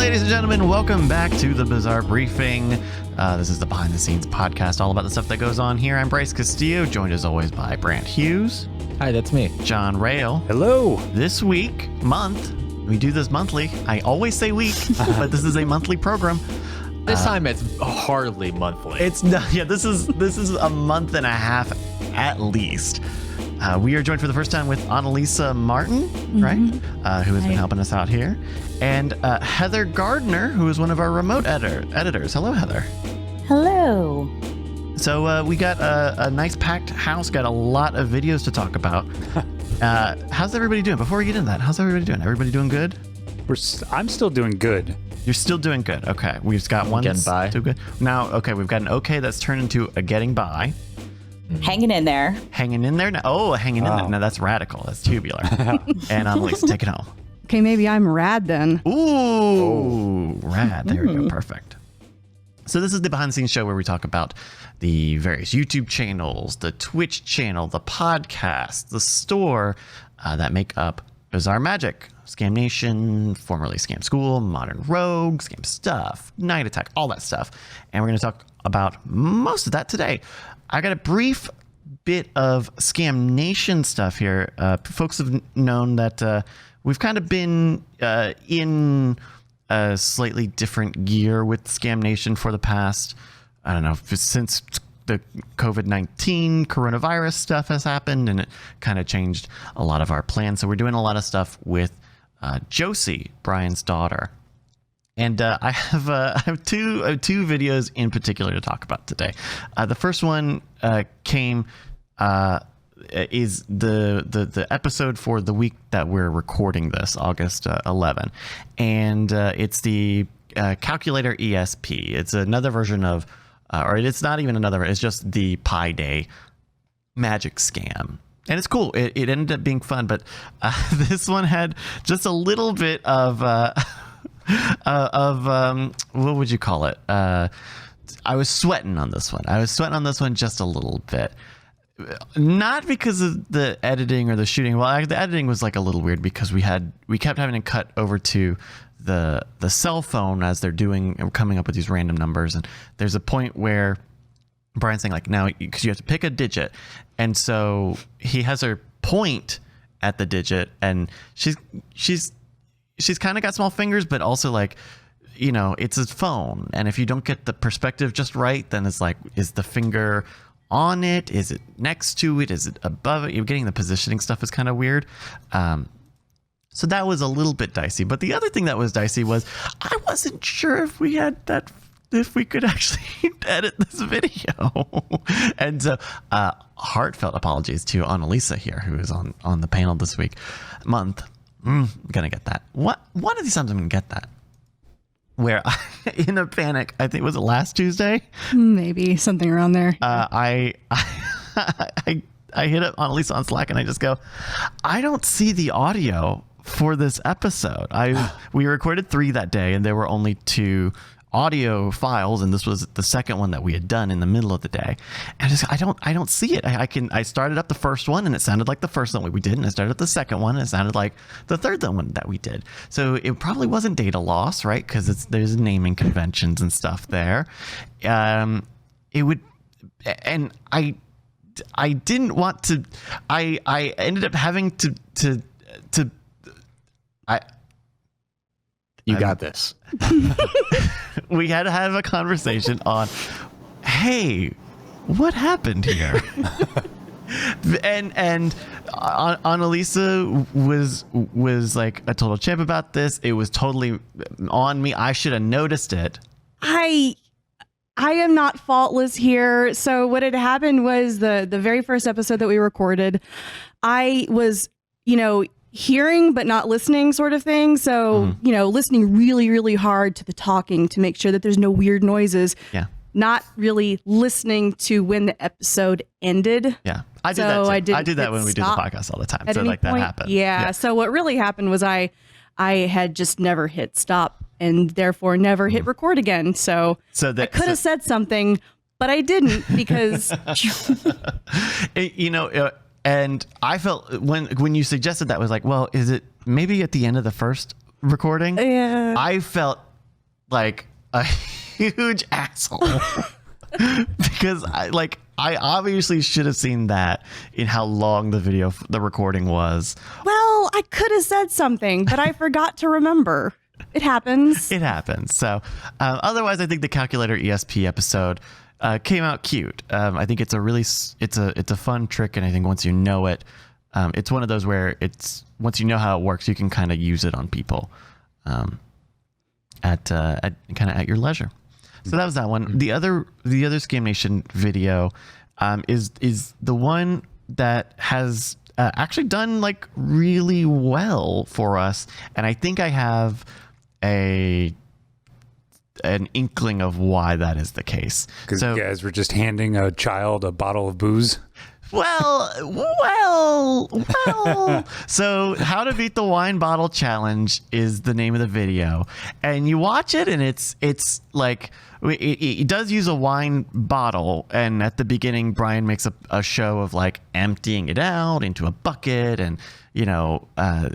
Ladies and gentlemen, welcome back to the Bizarre Briefing. This is the behind the scenes podcast, all about the stuff that goes on here. I'm Bryce Castillo, joined as always by Brandt Hughes. Hi, that's me. John Rail. Hello. This month, we do this monthly. I always say week, but this is a monthly program. This time it's hardly monthly. It's not, yeah, this is a month and a half at least. We are joined for the first time with Annaliese Martin, right? Who has been helping us out here. And Heather Gardner, who is one of our remote editors. Hello, Heather. Hello. So we got a nice packed house, got a lot of videos to talk about. How's everybody doing? Before we get into that, how's everybody doing? Everybody doing good? I'm still doing good. You're still doing good. Okay. We've got one getting by. Too good. Now, okay, we've got an okay that's turned into a getting by. Hanging in there. Hanging in there now. Oh, hanging in there. Now that's radical. That's tubular. And Annaliese, take it home. Okay, maybe I'm rad then. Ooh, rad. There we go. Perfect. So this is the behind the scenes show where we talk about the various YouTube channels, the Twitch channel, the podcast, the store that make up Bizarre Magic, Scam Nation, formerly Scam School, Modern Rogue, Scam Stuff, Night Attack, all that stuff. And we're going to talk about most of that today. I got a brief bit of Scam Nation stuff here. Folks have known that we've kind of been in a slightly different gear with Scam Nation for the past, I don't know, since the COVID-19 coronavirus stuff has happened, and it kind of changed a lot of our plans. So we're doing a lot of stuff with Josie, Brian's daughter. And I have two videos in particular to talk about today. The first one is the episode for the week that we're recording this, August 11, and it's the calculator ESP. It's another version of, or it's not even another. It's just the Pi Day magic scam. And it's cool. It ended up being fun, but this one had just a little bit of what would you call it? I was sweating on this one. Just a little bit. Not because of the editing or the shooting. Well, the editing was like a little weird because we kept having to cut over to the cell phone as they're coming up with these random numbers, and there's a point where Brian's saying like, now because you have to pick a digit, and so he has her point at the digit, and she's kind of got small fingers, but also like, you know, it's a phone, and if you don't get the perspective just right, then it's like, is the finger on it? Is it next to it? Is it above it? You're getting the positioning stuff is kind of weird. So that was a little bit dicey. But the other thing that was dicey was I wasn't sure if we could actually edit this video. And so heartfelt apologies to Annaliese here, who is on the panel this month. I'm gonna get that. One of these times I'm gonna get that. Where in a panic, I think, was it last Tuesday? Maybe something around there. I hit up Annaliese on Slack and I just go, I don't see the audio for this episode. We recorded 3 that day, and there were only 2 audio files, and this was the second one that we had done in the middle of the day. And I don't see it. I started up the first one and it sounded like the first one we did, and I started up the second one and it sounded like the third one that we did. So it probably wasn't data loss, right? Because there's naming conventions and stuff there. It would, and I didn't want to. I ended up having to. You got this. We had to have a conversation on, hey, what happened here? and Annaliese was like a total champ about this. It was totally on me. I should have noticed it. I am not faultless here. So what had happened was the very first episode that we recorded, I was, hearing but not listening sort of thing. So, listening really, really hard to the talking to make sure that there's no weird noises. Yeah. Not really listening to when the episode ended. Yeah. I do that too. I do that when we do the podcast all the time. So like that happened. Yeah. So what really happened was I had just never hit stop and therefore never hit record again. So I could have said something, but I didn't because and I felt when you suggested that, was like, well, is it maybe at the end of the first recording? Yeah. I felt like a huge asshole because I obviously should have seen that in how long the recording was. Well, I could have said something, but I forgot to remember. It happens. It happens. So otherwise, I think the Calculator ESP episode came out cute. I think it's a fun trick, and I think once you know it, it's one of those where once you know how it works, you can kind of use it on people at your leisure. So that was that one. The other Scam Nation video is the one that has actually done like really well for us, and I think I have an inkling of why that is the case. Because you guys were just handing a child a bottle of booze. Well. So, How to Beat the Wine Bottle Challenge is the name of the video, and you watch it, and it's like it does use a wine bottle, and at the beginning, Brian makes a show of like emptying it out into a bucket, and I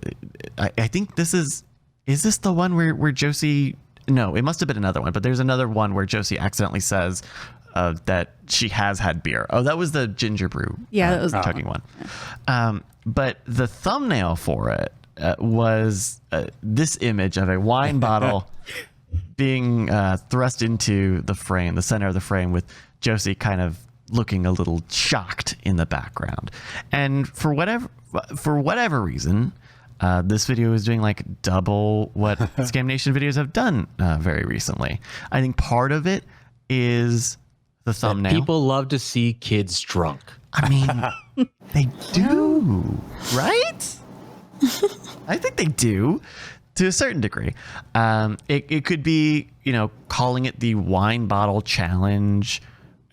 think this is this the one where Josie? No, it must have been another one, but there's another one where Josie accidentally says that she has had beer. Oh, that was the ginger brew. Yeah, that was chugging one. But the thumbnail for it was this image of a wine bottle being thrust into the frame, the center of the frame, with Josie kind of looking a little shocked in the background. And for whatever reason, this video is doing like double what Scam Nation videos have done very recently. I think part of it is the thumbnail. People love to see kids drunk. I mean, they do, right? I think they do to a certain degree. It could be, calling it the wine bottle challenge,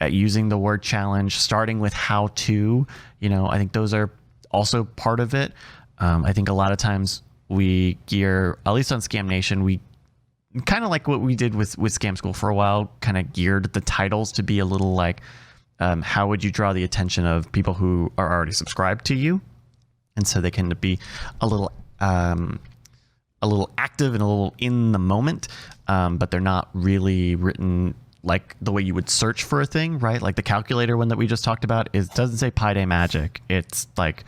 using the word challenge, starting with how to, I think those are also part of it. I think a lot of times we gear, at least on Scam Nation, we kind of like what we did with Scam School for a while, kind of geared the titles to be a little like, how would you draw the attention of people who are already subscribed to you? And so they can be a little active and a little in the moment, but they're not really written like the way you would search for a thing, right? Like the calculator one that we just talked about doesn't say Pi Day Magic. It's like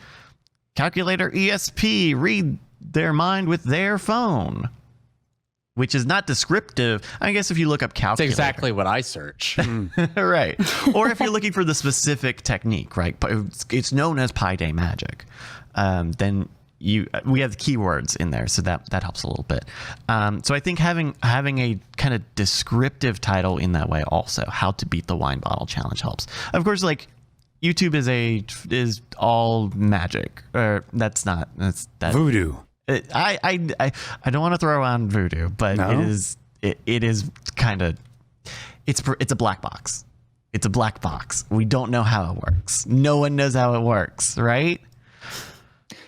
Calculator ESP, read their mind with their phone, which is not descriptive. I guess if you look up calculator. It's exactly what I search. Right. Or if you're looking for the specific technique, right? It's known as Pi Day Magic. Then we have the keywords in there, so that helps a little bit. So I think having a kind of descriptive title in that way also, How to Beat the Wine Bottle Challenge, helps. Of course, like YouTube is all magic, or that's voodoo. I don't want to throw around voodoo, but no? it is kind of it's a black box. It's a black box. We don't know how it works. No one knows how it works, right?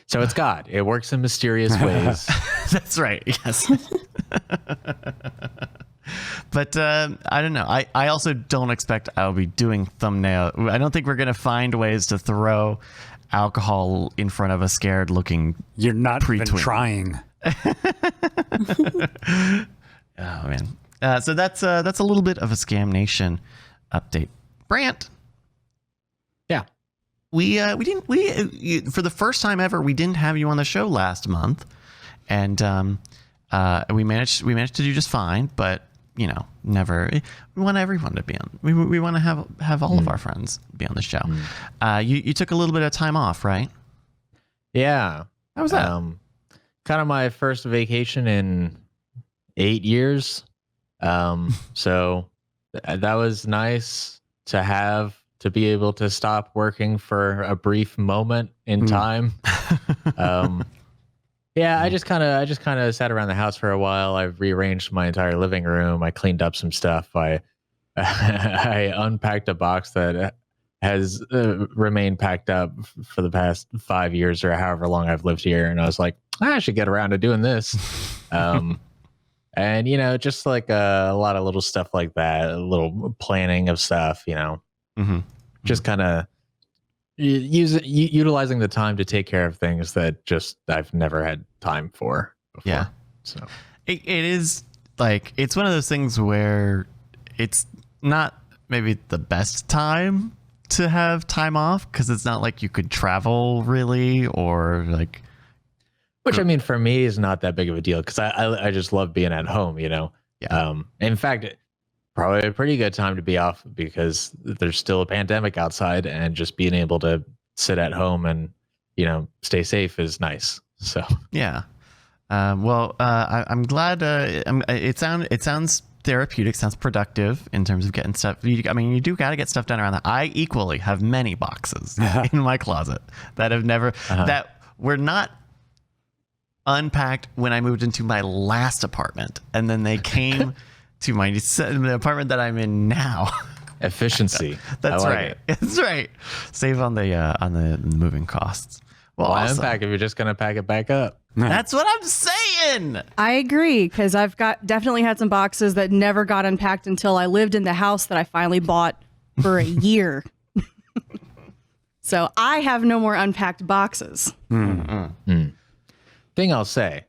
So it's God. It works in mysterious ways. That's right. Yes. But I don't know. I also don't expect I'll be doing thumbnail. I don't think we're going to find ways to throw alcohol in front of a scared looking. You're not even pre-twin. trying. Oh man. So that's a little bit of a Scam Nation update. Brandt. Yeah. We for the first time ever, we didn't have you on the show last month, and we managed to do just fine. But never. We want everyone to be on. We want to have all of our friends be on the show. You took a little bit of time off, right? Yeah. How was that? Kind of my first vacation in 8 years. So that was nice to have, to be able to stop working for a brief moment in time. Yeah, I just kind of sat around the house for a while. I rearranged my entire living room. I cleaned up some stuff. I unpacked a box that has remained packed up for the past 5 years or however long I've lived here. And I was like, I should get around to doing this. And, just like a lot of little stuff like that, a little planning of stuff, just kind of utilizing the time to take care of things that just I've never had time for before. Yeah. So it is like it's one of those things where it's not maybe the best time to have time off because it's not like you could travel really or like. Which I mean, for me, is not that big of a deal because I just love being at home. Yeah. In fact, probably a pretty good time to be off because there's still a pandemic outside, and just being able to sit at home and stay safe is nice. So yeah. I'm glad. It sounds therapeutic, sounds productive in terms of getting stuff. You do got to get stuff done around that. I equally have many boxes in my closet that have never that were not unpacked when I moved into my last apartment, and then they came to the apartment that I'm in now. Efficiency. That's right. That's right. Save on the moving costs. Well, why also, unpack if you're just gonna pack it back up? That's what I'm saying. I agree, because I've definitely had some boxes that never got unpacked until I lived in the house that I finally bought for a year. So I have no more unpacked boxes. Thing I'll say,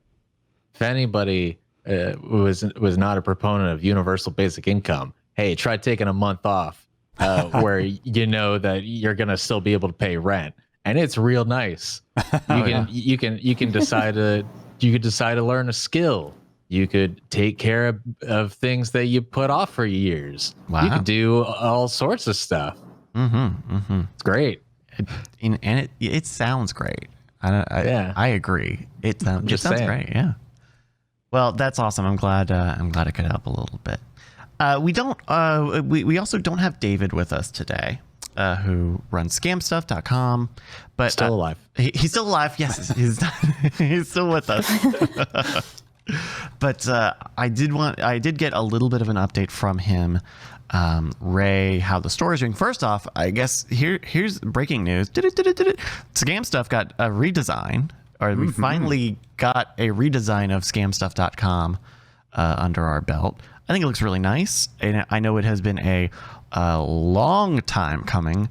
if anybody was not a proponent of universal basic income, hey, try taking a month off where you know that you're gonna still be able to pay rent, and it's real nice. You can decide to learn a skill. You could take care of things that you put off for years. Wow. You could do all sorts of stuff. It's great. It sounds great. I agree. It sounds saying. great. Yeah. Well, that's awesome. I'm glad I could help a little bit. We also don't have David with us today, who runs scamstuff.com, but Still alive. He's still alive. Yes, he's still with us. But I did get a little bit of an update from him, Ray, how the store is doing. First off, I guess here's breaking news. Scam Stuff got a redesign, or we finally got a redesign of scamstuff.com under our belt. I think it looks really nice, and I know it has been a long time coming,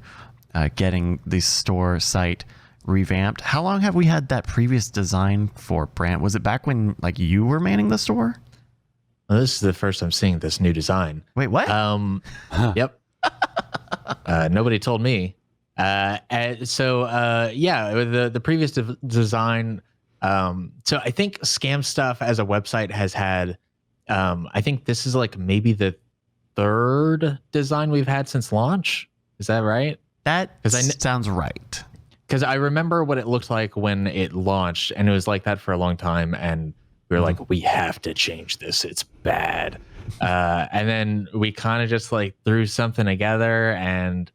getting the store site revamped. How long have we had that previous design for, Brandt? Was it back when you were manning the store? Well, this is the first I'm seeing this new design. Wait, what? Yep. Nobody told me. The previous design. So I think Scam Stuff as a website has had. I think this is maybe the third design we've had since launch. Is that right? That sounds right. Because I remember what it looked like when it launched, and it was like that for a long time. And we were like, we have to change this. It's bad. And then we kind of just threw something together and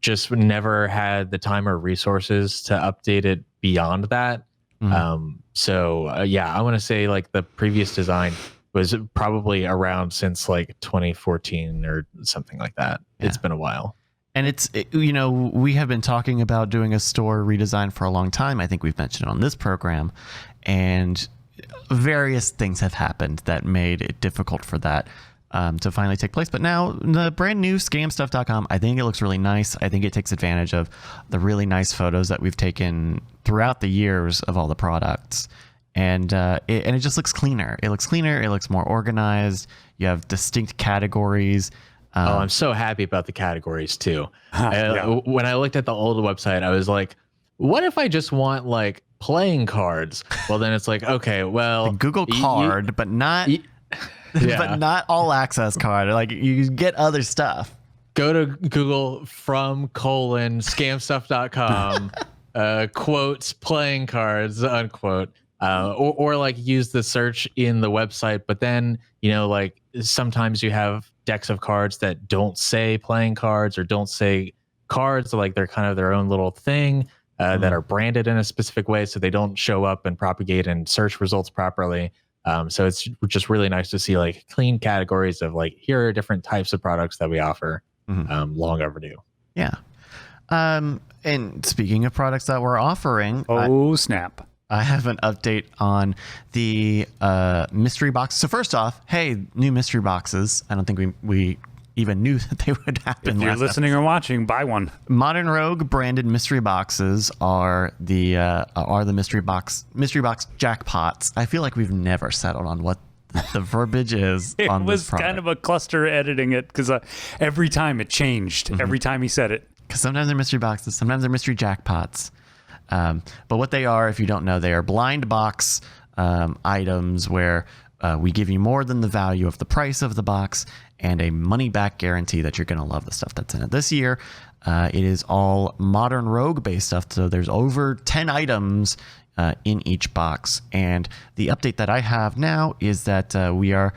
just never had the time or resources to update it beyond that. I want to say the previous design was probably around since 2014 or something like that. Yeah. It's been a while. And we have been talking about doing a store redesign for a long time. I think we've mentioned it on this program, and various things have happened that made it difficult for that to finally take place. But now the brand new scamstuff.com, I think it looks really nice. I think it takes advantage of the really nice photos that we've taken throughout the years of all the products. And it just looks cleaner. It looks cleaner. It looks more organized. You have distinct categories. I'm so happy about the categories too. When I looked at the old website, I was like, what if I just want playing cards? Well, then it's okay, well, the Google card, but not but not all access card. You get other stuff. Go to Google scamstuff.com, quotes playing cards, unquote. Or use the search in the website, but then sometimes you have decks of cards that don't say playing cards or don't say cards, they're kind of their own little thing that are branded in a specific way, so they don't show up and propagate and search results properly. So it's just really nice to see clean categories of here are different types of products that we offer. Long overdue. Yeah. And speaking of products that we're offering, snap. I have an update on the mystery box. So first off, hey, new mystery boxes. I don't think we even knew that they would happen. If you're listening or watching, buy one. Modern Rogue branded mystery boxes are the mystery box jackpots. I feel like we've never settled on what the verbiage is It on was this product. kind of a cluster editing it because every time it changed. Every time he said it. Because sometimes they're mystery boxes, sometimes they're mystery jackpots. But what they are, if you don't know, they are blind box items where we give you more than the value of the price of the box and a money back guarantee that you're going to love the stuff that's in it. This year, it is all modern rogue based stuff. So there's over 10 items in each box. And the update that I have now is that we are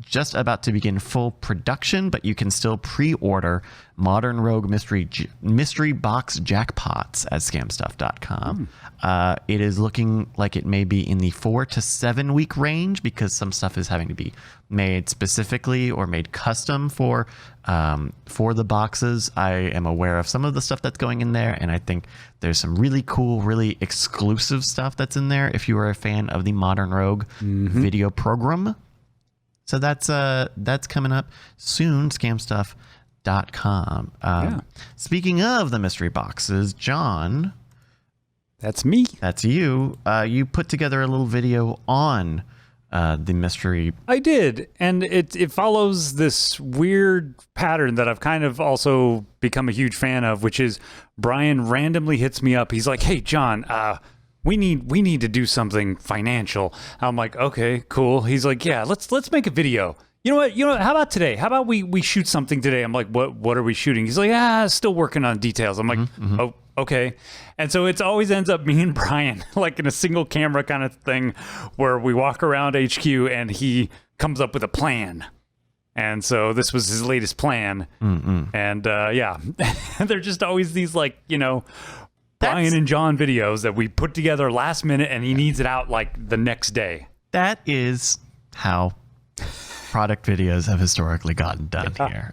just about to begin full production, but you can still pre-order Modern Rogue mystery box jackpots at scamstuff.com. It is looking like it may be in the 4 to 7 week range because some stuff is having to be made specifically or made custom for the boxes. I am aware of some of the stuff that's going in there, and I think there's some really cool, really exclusive stuff that's in there if you are a fan of the Modern Rogue video program. So that's coming up soon, scamstuff.com. Speaking of the mystery boxes, John, That's me. that's you. You put together a little video on the mystery. I did, and it follows this weird pattern that I've kind of also become a huge fan of, which is Brian randomly hits me up. He's like, "Hey, John, we need to do something financial." I'm like, "Okay, cool." He's like, "Yeah, let's make a video." You know what? How about today? How about we shoot something today? I'm like, "What are we shooting?" He's like, still working on details." I'm like, "Oh, okay." And so it always ends up me and Brian like in a single camera kind of thing where we walk around HQ and he comes up with a plan. And so this was his latest plan. And they're just always these Brian and John videos that we put together last minute and he needs it out like the next day. That is how product videos have historically gotten done here.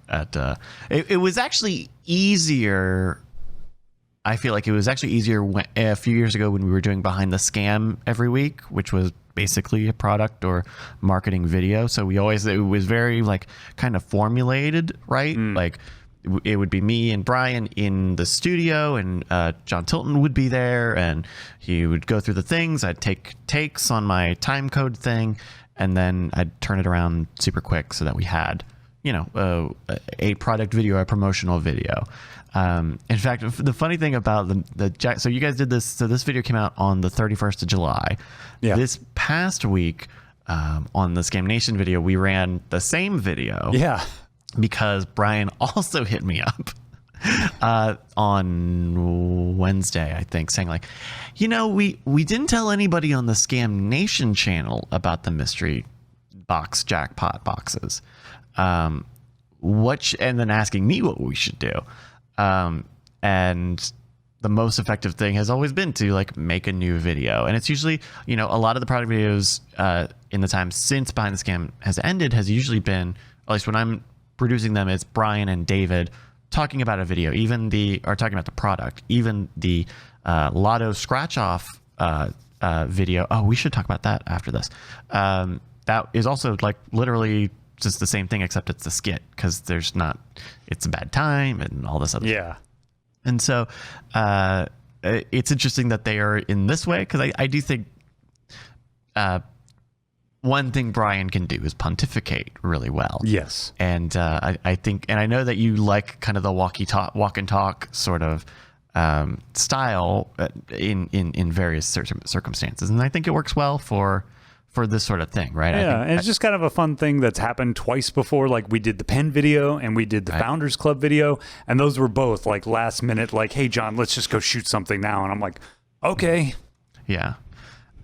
It was actually easier. I feel like it was actually easier a few years ago when we were doing Behind the Scam every week, which was basically a product or marketing video. So it was very kind of formulated, right? Like it would be me and Brian in the studio, and John Tilton would be there, and he would go through the things. I'd take takes on my time code thing, and then I'd turn it around super quick so that we had, a product video, a promotional video. In fact, the funny thing about so you guys did this. So this video came out on the 31st of July. Yeah. This past week, on the Scam Nation video, we ran the same video. Yeah. Because Brian also hit me up on Wednesday, I think, saying we didn't tell anybody on the Scam Nation channel about the mystery box jackpot boxes. And then asking me what we should do. And the most effective thing has always been to make a new video. And it's usually, a lot of the product videos in the time since Behind the Scam has ended has usually been, at least when I'm producing them, it's Brian and David talking about a video, or talking about the product, even the Lotto scratch off video. Oh, we should talk about that after this. That is also literally just the same thing, except it's a skit because it's a bad time and all this other stuff. And so it's interesting that they are in this way, because I do think one thing Brian can do is pontificate really well. Yes. And I think, and I know that you like kind of the walk and talk sort of style in various circumstances. And I think it works well for this sort of thing, right? Yeah, and it's just kind of a fun thing that's happened twice before. Like we did the pen video and we did the Founders Club video, and those were both last minute, hey John, let's just go shoot something now. And I'm like, okay. Yeah.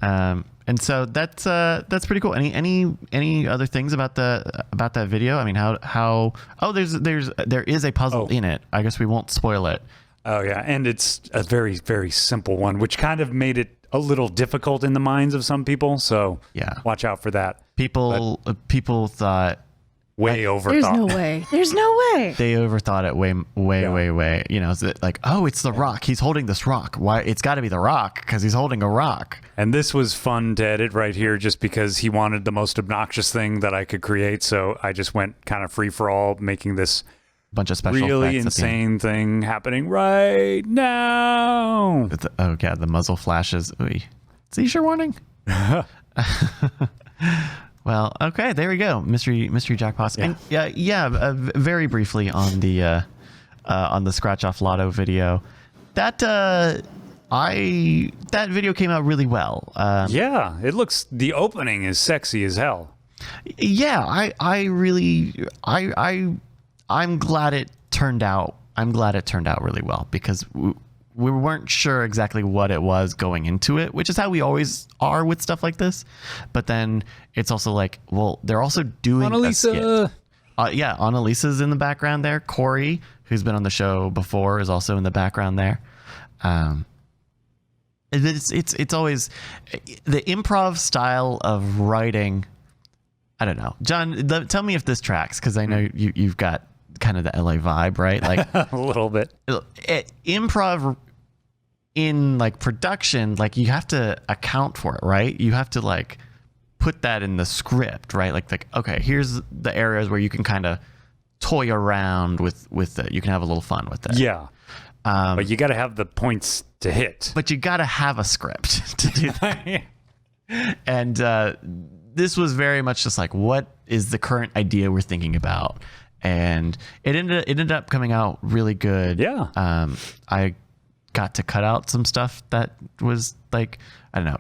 And so that's pretty cool. Any other things about that video? I mean, there is a puzzle in it. I guess we won't spoil it. Oh yeah, and it's a very, very simple one, which kind of made it a little difficult in the minds of some people. So yeah, watch out for that. People thought way overthought. There's no way. They overthought it way. It's the Rock. He's holding this rock. Why? It's got to be the Rock because he's holding a rock. And this was fun to edit right here, just because he wanted the most obnoxious thing that I could create. So I just went kind of free for all, making this bunch of special really insane thing happening right now. The muzzle flashes. Seizure warning. Well, okay, there we go. Mystery jackpots. Yeah. And very briefly on the scratch off lotto video. That video came out really well. Yeah, it looks. The opening is sexy as hell. Yeah, I'm glad it turned out. I'm glad it turned out really well because we weren't sure exactly what it was going into it, which is how we always are with stuff like this. But then it's also like, well, they're also doing Annaliese. Yeah, Annaliese's in the background there. Corey, who's been on the show before, is also in the background there. It's always the improv style of writing. I don't know, John. Tell me if this tracks because I know you've got kind of the LA vibe, right? Like A little bit. Improv in like production, like you have to account for it, right? You have to like put that in the script, right? Like okay, here's the areas where you can kind of toy around with it. You can have a little fun with it. Yeah. But you got to have the points to hit. But you got to have a script to do that. And this was very much just like, what is the current idea we're thinking about? And it ended up coming out really good. Yeah. I got to cut out some stuff that was like, I don't know.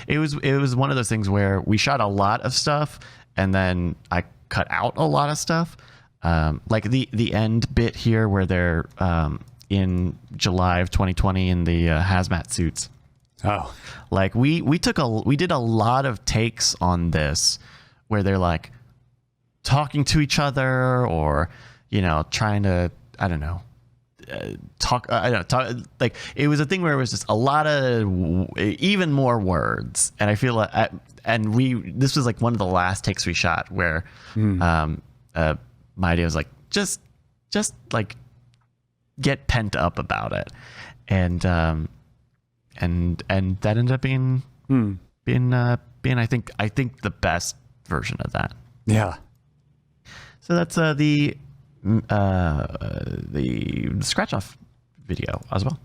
It was one of those things where we shot a lot of stuff and then I cut out a lot of stuff. Like the end bit here where they're in July of 2020 in the hazmat suits. Oh, like we did a lot of takes on this where they're like talking to each other or, you know, trying to, I don't know, talk. Like it was a thing where it was just a lot of even more words. And I feel like, this was like one of the last takes we shot where, my idea was like, just like get pent up about it. And that ended up being I think the best version of that. yeah. So that's the scratch off video as well.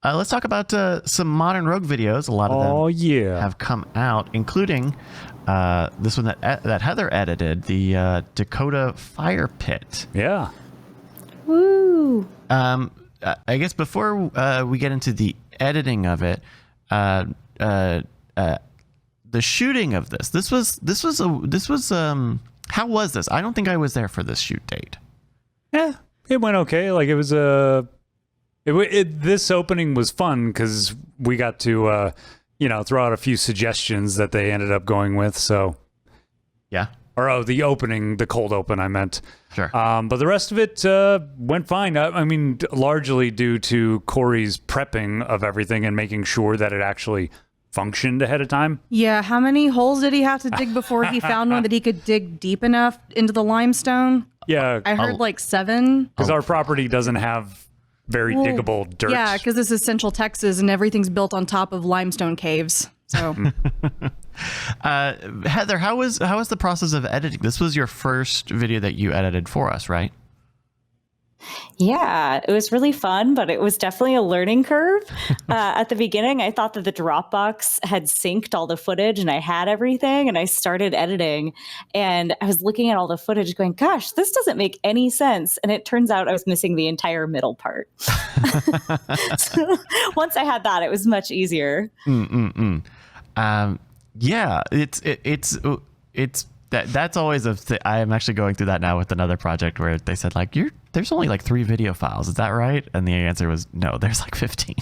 Let's talk about some modern Rogue videos. A lot of them have come out, including this one that Heather edited, the Dakota fire pit. Yeah. Woo! I guess before we get into the editing of it, the shooting of this was how was this? I don't think I was there for this shoot date. Yeah, it went okay. Like it was this opening was fun because we got to throw out a few suggestions that they ended up going with. So yeah, or the cold open I meant. Sure. But the rest of it went fine. I mean, largely due to Corey's prepping of everything and making sure that it actually functioned ahead of time. Yeah, how many holes did he have to dig before he found one that he could dig deep enough into the limestone? Yeah. I heard like 7. Because our property doesn't have very diggable dirt. Yeah, because this is Central Texas and everything's built on top of limestone caves. So, Heather, how was the process of editing? This was your first video that you edited for us, right? Yeah, it was really fun, but it was definitely a learning curve. At the beginning, I thought that the Dropbox had synced all the footage and I had everything, and I started editing and I was looking at all the footage going, gosh, this doesn't make any sense. And it turns out I was missing the entire middle part. So once I had that, it was much easier. Yeah, it's that's always a thing. I am actually going through that now with another project where they said like there's only like 3 video files. Is that right? And the answer was no. There's like 15.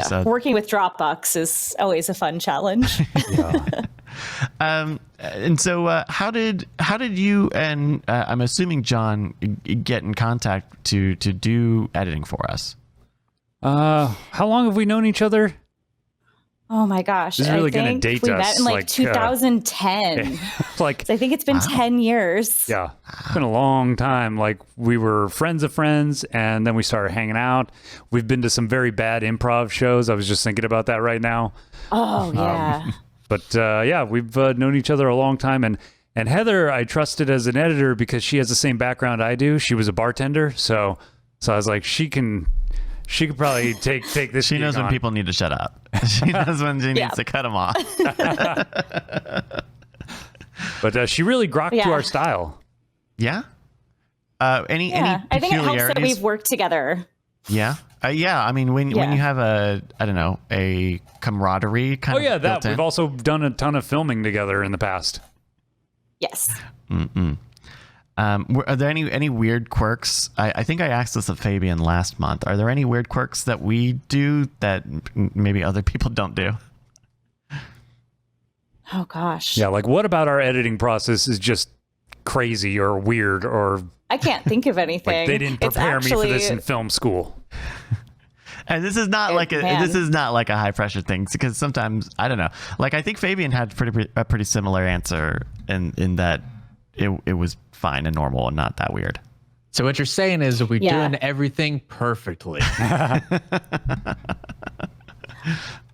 So working with Dropbox is always a fun challenge. And so how did you and I'm assuming John get in contact to do editing for us? How long have we known each other? Oh my gosh. This is really I think gonna date we us, met in like, 2010. Like, So I think it's been 10 years. yeah, it's been a long time. Like we were friends of friends and then we started hanging out. We've been to some very bad improv shows. I was just thinking about that right now. Oh, yeah. But yeah, we've known each other a long time. And Heather, I trusted as an editor because she has the same background I do. She was a bartender. So I was like, she could probably take this. She knows when people need to shut up. She knows when she needs to cut them off. But she really grokked to Yeah. our style. Yeah. Any I think it helps that peculiarities? we've worked together. Yeah. Yeah. I mean, when Yeah. you have a camaraderie kind Oh of yeah, that built in. we've also done a ton of filming together in the past. Yes. Are there any weird quirks? I think I asked this of Fabian last month. Are there any weird quirks that we do that maybe other people don't do? Oh gosh. Yeah, like what about our editing process is just crazy or weird or I can't think of anything. like they didn't It's prepare me for this actually- in film school. And this is not like man. a high pressure thing, because sometimes I don't know. Like I think Fabian had a pretty similar answer in that it was fine and normal and not that weird. So what you're saying is we're Yeah. doing everything perfectly.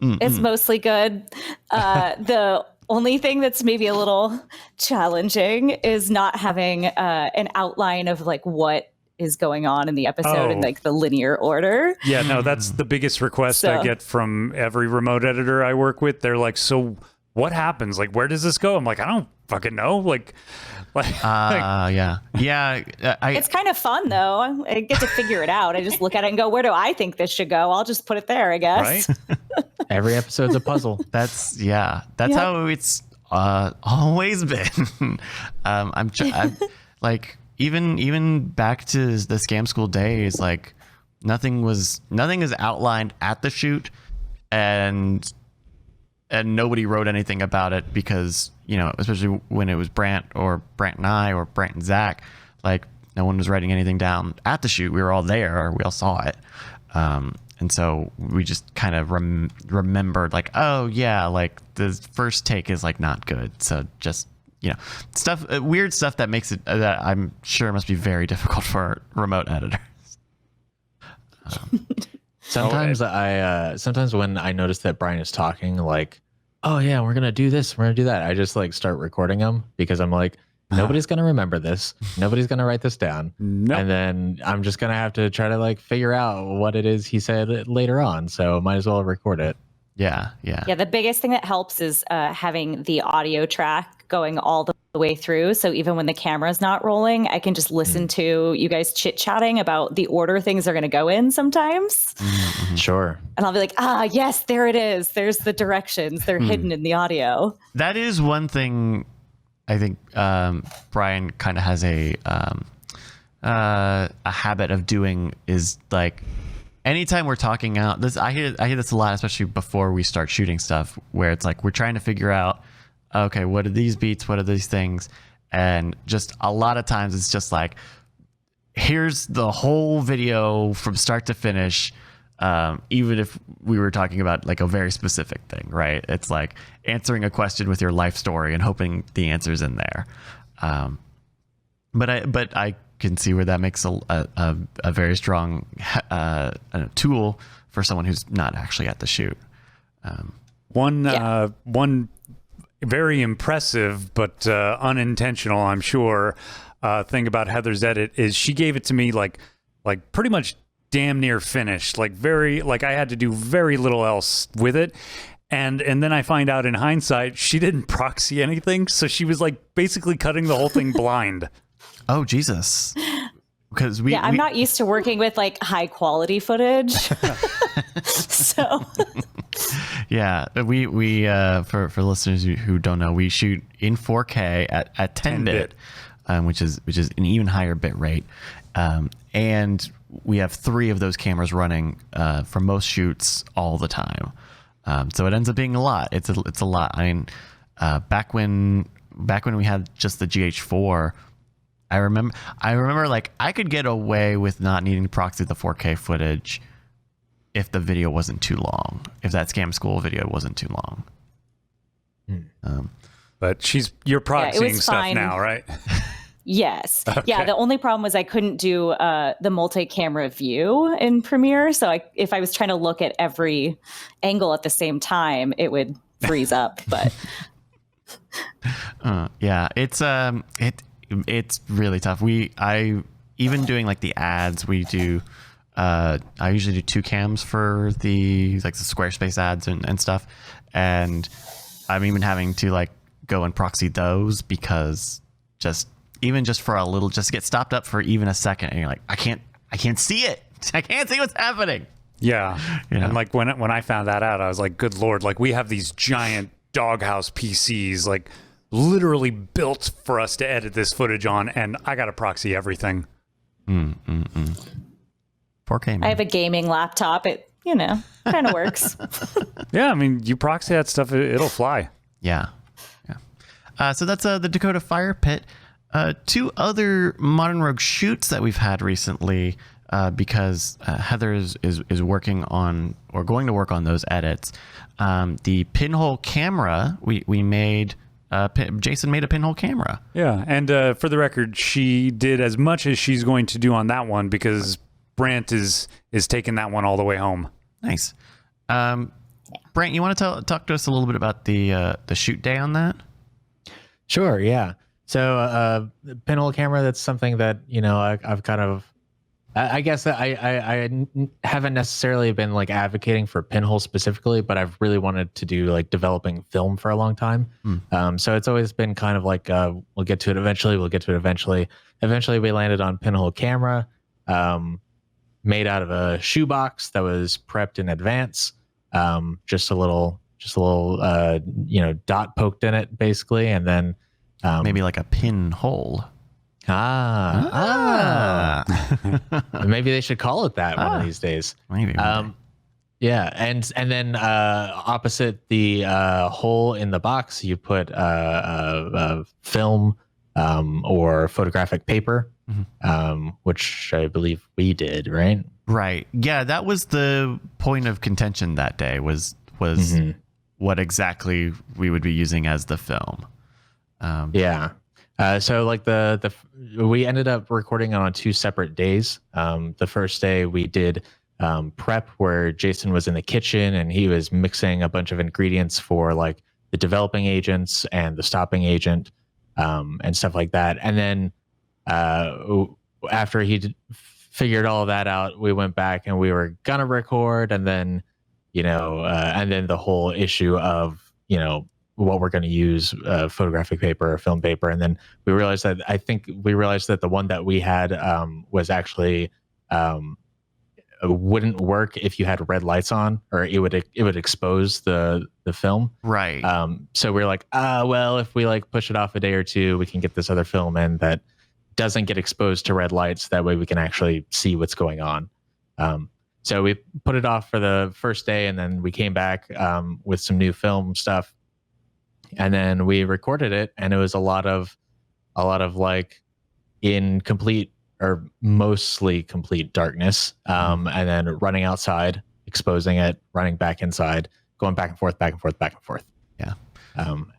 It's mostly good. The only thing that's maybe a little challenging is not having an outline of like what is going on in the episode in Oh. like the linear order. Yeah, no, that's the biggest request I So- get from every remote editor I work with. They're like, "So what happens? Like where does this go?" I'm like, "I don't fucking know." Like Yeah. It's kind of fun though. I get to figure it out. I just look at it and go, where do I think this should go? I'll just put it there, I guess. right? Every episode's a puzzle. That's Yep. how it's always been. I'm like even back to the Scam School days, like nothing is outlined at the shoot, and nobody wrote anything about it because, you know, especially when it was Brandt and I or Brandt and Zach, like no one was writing anything down at the shoot. We were all there, we all saw it. And so we just kind of remembered like, oh yeah, like the first take is like not good. So just, you know, weird stuff that makes it, that I'm sure must be very difficult for remote editors. Sometimes sometimes when I notice that Brian is talking, like, oh yeah, we're gonna do this, we're gonna do that, I just like start recording him because I'm like, nobody's gonna remember this, nobody's gonna write this down, No. and then I'm just gonna have to try to like figure out what it is he said later on. So might as well record it. Yeah. Yeah, the biggest thing that helps is having the audio track going all the way through. So even when the camera's not rolling, I can just listen to you guys chit-chatting about the order things are going to go in sometimes. Sure. And I'll be like, yes, there it is. There's the directions. They're hidden in the audio. That is one thing I think Brian kind of has a habit of doing, is like anytime we're talking out this, I hear this a lot, especially before we start shooting stuff, where it's like we're trying to figure out, okay, what are these beats, what are these things, and just a lot of times it's just like, here's the whole video from start to finish. Even if we were talking about like a very specific thing, right? It's like answering a question with your life story and hoping the answer's in there. But I can see where that makes a very strong tool for someone who's not actually at the shoot. One very impressive but unintentional, I'm sure, thing about Heather's edit is she gave it to me like pretty much damn near finished, like I had to do very little else with it. And then I find out in hindsight she didn't proxy anything, so she was like basically cutting the whole thing blind. Oh Jesus! Because I'm not used to working with like high quality footage. So yeah, we for listeners who don't know, we shoot in 4K at 10-bit, which is an even higher bit rate, and we have 3 of those cameras running for most shoots all the time. So it ends up being a lot. It's a lot. I mean, back when we had just the GH4, I remember like I could get away with not needing to proxy the 4K footage if the video wasn't too long, if that Scam School video wasn't too long. But you're proxying stuff fine. now, right? yes. Okay. Yeah, the only problem was I couldn't do the multi-camera view in Premiere. So if I was trying to look at every angle at the same time, it would freeze up. But yeah, it's really tough. I even doing like the ads, we do I usually do 2 cams for the Squarespace ads and stuff, and I'm even having to like go and proxy those, because just for a little, just get stopped up for even a second, and you're like, I can't see it. I can't see what's happening. Yeah. You know? And like when I found that out, I was like, good Lord, like we have these giant doghouse PCs, like literally built for us to edit this footage on, and I got to proxy everything. 4K, man. I have a gaming laptop. It, kind of works. Yeah, I mean, you proxy that stuff, it'll fly. Yeah. So that's the Dakota Fire Pit. 2 other Modern Rogue shoots that we've had recently, because Heather is working on, or going to work on, those edits. The pinhole camera, we made, Jason made a pinhole camera. Yeah, and for the record, she did as much as she's going to do on that one, because Brandt is taking that one all the way home. Nice. Brandt, you want to talk to us a little bit about the shoot day on that? Sure, yeah. So pinhole camera, that's something that, I've kind of, I guess that I haven't necessarily been like advocating for pinhole specifically, but I've really wanted to do like developing film for a long time. So it's always been kind of like, we'll get to it eventually. Eventually we landed on pinhole camera, made out of a shoebox that was prepped in advance. Just a little, dot poked in it basically. And then, maybe like a pinhole. Maybe they should call it that one of these days. Maybe. Yeah, and then opposite the hole in the box, you put film or photographic paper, which I believe we did, right? Right. Yeah, that was the point of contention that day. Was what exactly we would be using as the film. Yeah. So like we ended up recording on 2 separate days. The first day we did prep, where Jason was in the kitchen and he was mixing a bunch of ingredients for like the developing agents and the stopping agent, and stuff like that. And then after he figured all of that out, we went back and we were gonna record, and then and then the whole issue of what we're going to use, photographic paper or film paper. And then we realized that the one that we had was actually wouldn't work if you had red lights on, or it would expose the film. Right. So we're like, well, if we like push it off a day or 2, we can get this other film in that doesn't get exposed to red lights. That way we can actually see what's going on. So we put it off for the first day, and then we came back with some new film stuff. And then we recorded it, and it was a lot of like in complete or mostly complete darkness. And then running outside, exposing it, running back inside, going back and forth. Yeah.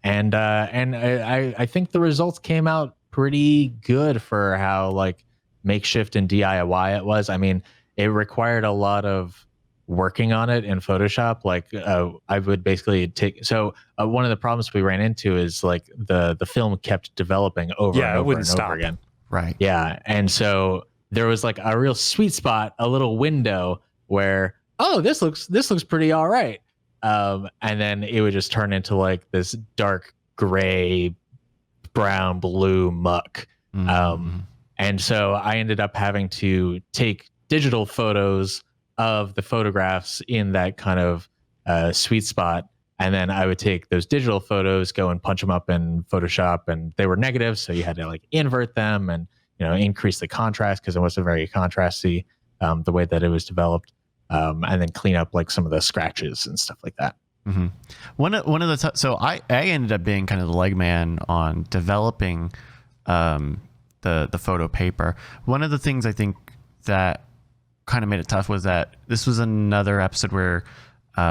And I think the results came out pretty good for how like makeshift and DIY it was. I mean, it required a lot of working on it in Photoshop. Like I would basically take, one of the problems we ran into is like the film kept developing over and over and over again. Right. Yeah. And so there was like a real sweet spot, a little window where, this looks pretty all right. And then it would just turn into like this dark gray, brown, blue muck. And so I ended up having to take digital photos of the photographs in that kind of sweet spot. And then I would take those digital photos, go and punch them up in Photoshop, and they were negative. So you had to like invert them and, increase the contrast, because it wasn't very contrasty, the way that it was developed. And then clean up like some of the scratches and stuff like that. One of the, so I ended up being kind of the leg man on developing the photo paper. One of the things I think that kind of made it tough was that this was another episode where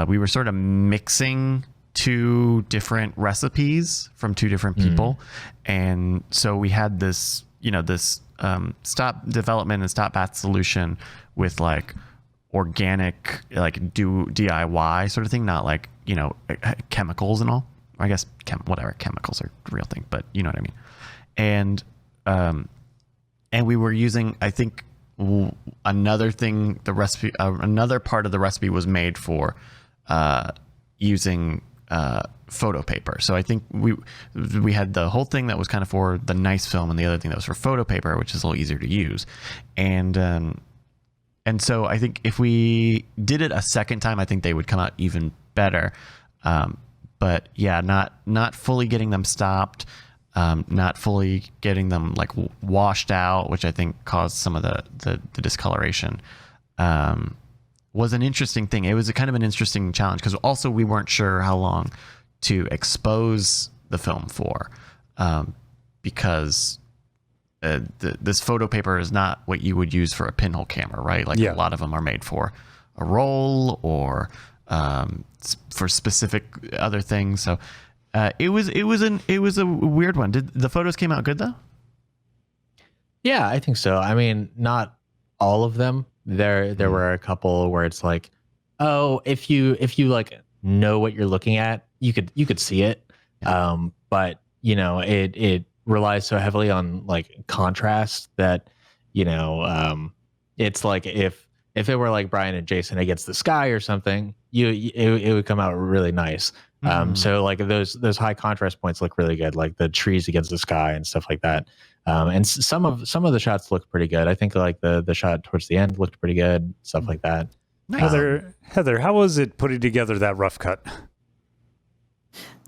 we were sort of mixing 2 different recipes from 2 different people. And so we had this, this stop development and stop bath solution with like organic, like DIY sort of thing, not like, chemicals and all. Or I guess whatever, chemicals are the real thing, but you know what I mean. And we were using, I think, another thing, the recipe, another part of the recipe was made for using photo paper. So I think we had the whole thing that was kind of for the nice film, and the other thing that was for photo paper, which is a little easier to use. And so I think if we did it a second time, I think they would come out even better. But yeah, not fully getting them stopped, not fully getting them like washed out, which I think caused some of the discoloration. Was an interesting thing. It was a kind of an interesting challenge because also we weren't sure how long to expose the film for, because this photo paper is not what you would use for a pinhole camera, right? Like a lot of them are made for a roll or for specific other things. So it was a weird one. Did the photos came out good though? Yeah, I think so. I mean, not all of them. There were a couple where it's like, oh, if you like know what you're looking at, you could see it. But you know, it relies so heavily on like contrast that, you know, it's like if it were like Brian and Jason against the sky or something, it would come out really nice. So like those high contrast points look really good, like the trees against the sky and stuff like that. And some of the shots looked pretty good. I think like the shot towards the end looked pretty good, stuff like that. Nice. Heather, how was it putting together that rough cut?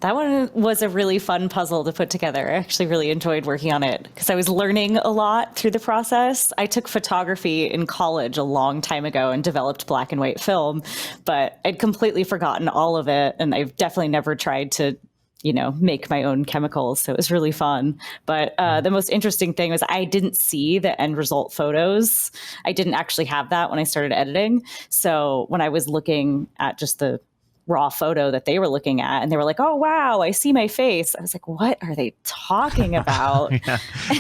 That one was a really fun puzzle to put together. I actually really enjoyed working on it because I was learning a lot through the process. I took photography in college a long time ago and developed black and white film, but I'd completely forgotten all of it. And I've definitely never tried to, you know, make my own chemicals. So it was really fun. But the most interesting thing was I didn't see the end result photos. I didn't actually have that when I started editing. So when I was looking at just the raw photo that they were looking at and they were like, oh, wow, I see my face. I was like, what are they talking about?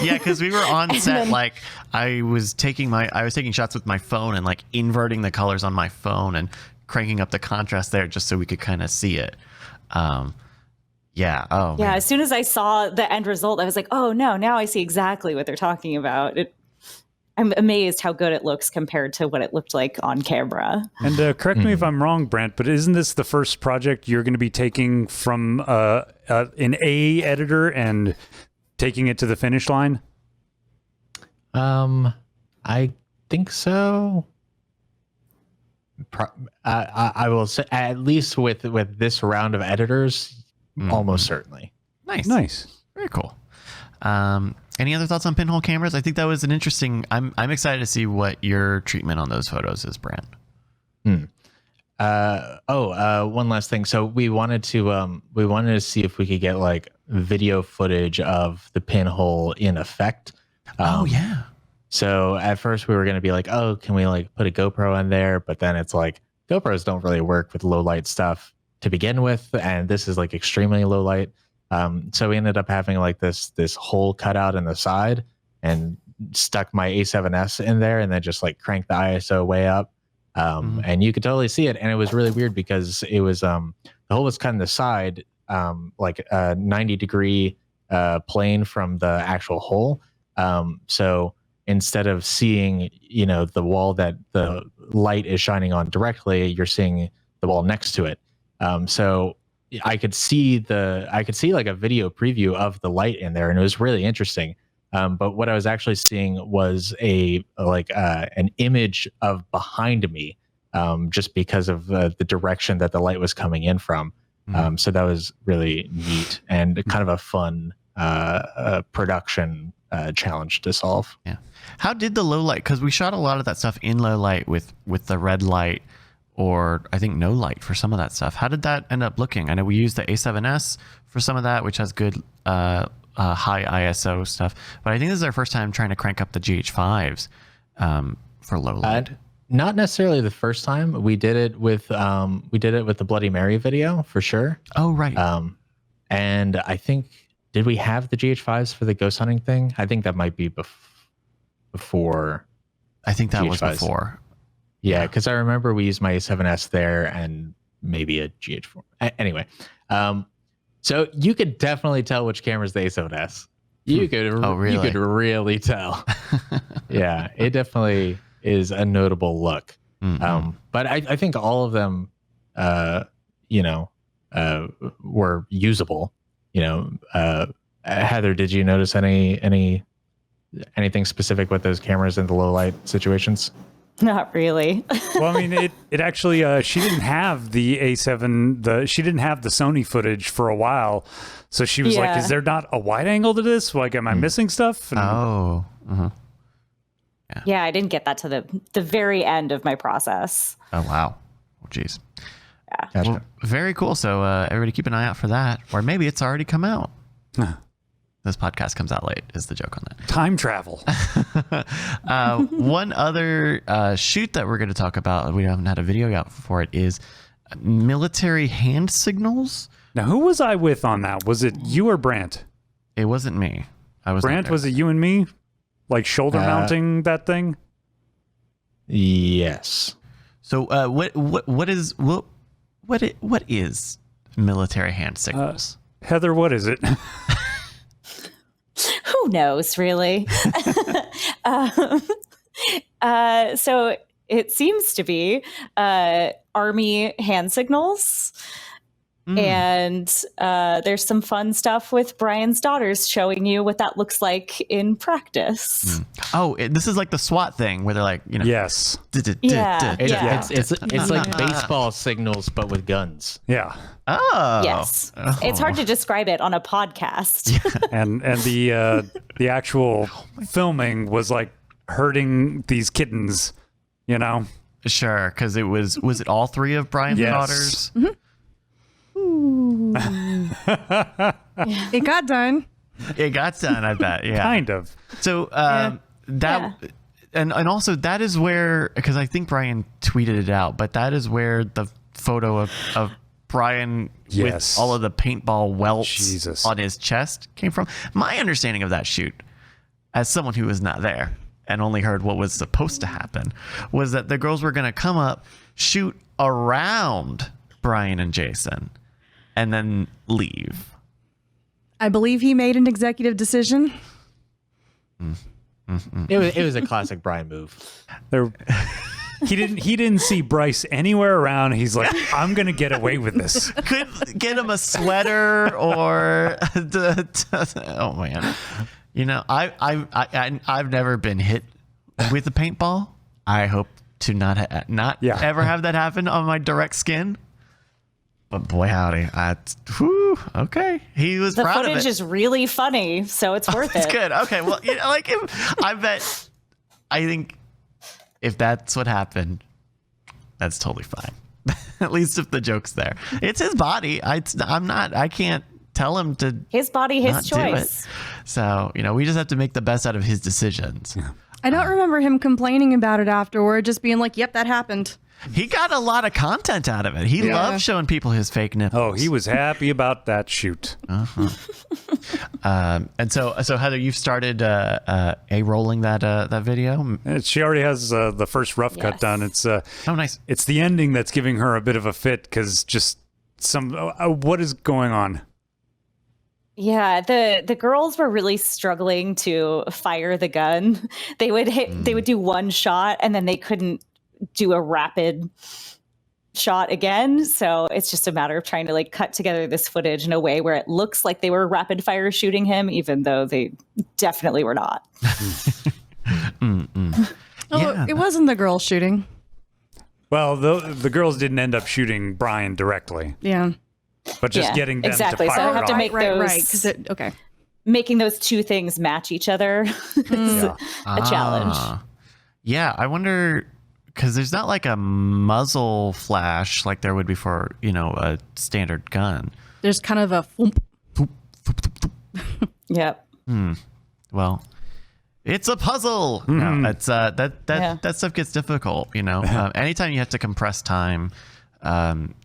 Yeah, because we were on set, like I was taking shots with my phone and like inverting the colors on my phone and cranking up the contrast there just so we could kind of see it. Yeah. Oh, yeah. man. As soon as I saw the end result, I was like, oh no, now I see exactly what they're talking about. I'm amazed how good it looks compared to what it looked like on camera. And correct me if I'm wrong, Brandt, but isn't this the first project you're going to be taking from an A editor and taking it to the finish line? I think so. I will say, at least with this round of editors, almost certainly. Nice. Very cool. Any other thoughts on pinhole cameras? I think that was an interesting. I'm excited to see what your treatment on those photos is, Brandt. One last thing. So we wanted to see if we could get like video footage of the pinhole in effect. Oh yeah. So at first we were going to be like, oh, can we like put a GoPro in there? But then it's like GoPros don't really work with low light stuff to begin with, and this is like extremely low light. So we ended up having like this hole cut out in the side and stuck my A7S in there and then just like cranked the ISO way up. And you could totally see it. And it was really weird because it was, the hole was cut in the side, like a 90-degree plane from the actual hole. So instead of seeing, you know, the wall that the light is shining on directly, you're seeing the wall next to it. So I could see like a video preview of the light in there, and it was really interesting. But what I was actually seeing was an image of behind me, just because of the direction that the light was coming in from. So that was really neat and kind of a fun production challenge to solve. Yeah. How did the low light? Because we shot a lot of that stuff in low light with the red light, or I think no light for some of that stuff. How did that end up looking? I know we used the A7S for some of that, which has good high ISO stuff. But I think this is our first time trying to crank up the GH5s for low light. Not necessarily the first time. We did it with the Bloody Mary video for sure. Oh right. And I think, did we have the GH5s for the ghost hunting thing? I think that might be before. I think that GH5s. was before. Yeah, because I remember we used my A7S there and maybe a GH4. Anyway, so you could definitely tell which camera's the A7S. You could really? You could really tell. Yeah, it definitely is a notable look. Mm-hmm. But I think all of them, were usable. Heather, did you notice anything specific with those cameras in the low light situations? Not really. Well, I mean, it actually, she didn't have the A7, she didn't have the Sony footage for a while. So she was like, is there not a wide angle to this? Like, am I missing stuff? And, Yeah, I didn't get that to the very end of my process. Oh, wow. Oh, geez. Yeah. Gotcha. Well, very cool. So everybody keep an eye out for that. Or maybe it's already come out. This podcast comes out late is the joke on that. time travel. One other shoot that we're going to talk about, we haven't had a video out for it, is military hand signals. Now, who was I with on that? Was it you or Brandt? It wasn't me. I was Brandt, was it you and me? Like shoulder mounting that thing? Yes. So what is military hand signals? Heather, what is it? Who knows, really? So it seems to be Army hand signals. And there's some fun stuff with Brian's daughters showing you what that looks like in practice. Oh, this is like the SWAT thing where they're like, Yes. Yeah. It's like baseball signals, but with guns. Yeah. Oh. Yes. It's hard to describe it on a podcast. And the actual filming was like hurting these kittens, Sure, because was it all three of Brian's Yes. daughters? It got done. It got done, I bet. Yeah. Kind of. So and also that is where, because I think Brian tweeted it out, but that is where the photo of Brian Yes. with all of the paintball welts Jesus. on his chest came from. My understanding of that shoot, as someone who was not there and only heard what was supposed to happen, was that the girls were going to come up, shoot around Brian and Jason, and then leave. I believe he made an executive decision. It was a classic Brian move. He didn't see Bryce anywhere around. He's like, I'm gonna get away with this. Could get him a sweater or oh man, I've never been hit with a paintball. I hope to not ever have that happen on my direct skin. But boy, howdy. Okay. He was The proud of it. footage is really funny, so it's worth It's it. good. Okay. Well, like him, I think if that's what happened, that's totally fine. At least if the joke's there. It's his body. I can't tell him to. His body, his not do it. choice. So, we just have to make the best out of his decisions. I don't remember him complaining about it afterward, just being like, yep, that happened. He got a lot of content out of it. He loved showing people his fake nipples. Oh, he was happy about that shoot. And so Heather, you've started rolling that video. She already has the first rough cut Yes. done. It's Oh, nice. it's the ending that's giving her a bit of a fit because just what is going on? Yeah, the girls were really struggling to fire the gun. They would do one shot and then they couldn't do a rapid shot again. So it's just a matter of trying to cut together this footage in a way where it looks like they were rapid fire shooting him, even though they definitely were not. Yeah. It wasn't the girl shooting. Well, the girls didn't end up shooting Brian directly, Yeah. but just Yeah, getting them exactly. to So I fire have it to off. make right, those- right. Okay. Making those two things match each other is a challenge. Yeah, I wonder, because there's not like a muzzle flash like there would be for a standard gun. There's kind of a thump. Yep. Well, it's a puzzle. No, it's that stuff gets difficult. Anytime you have to compress time,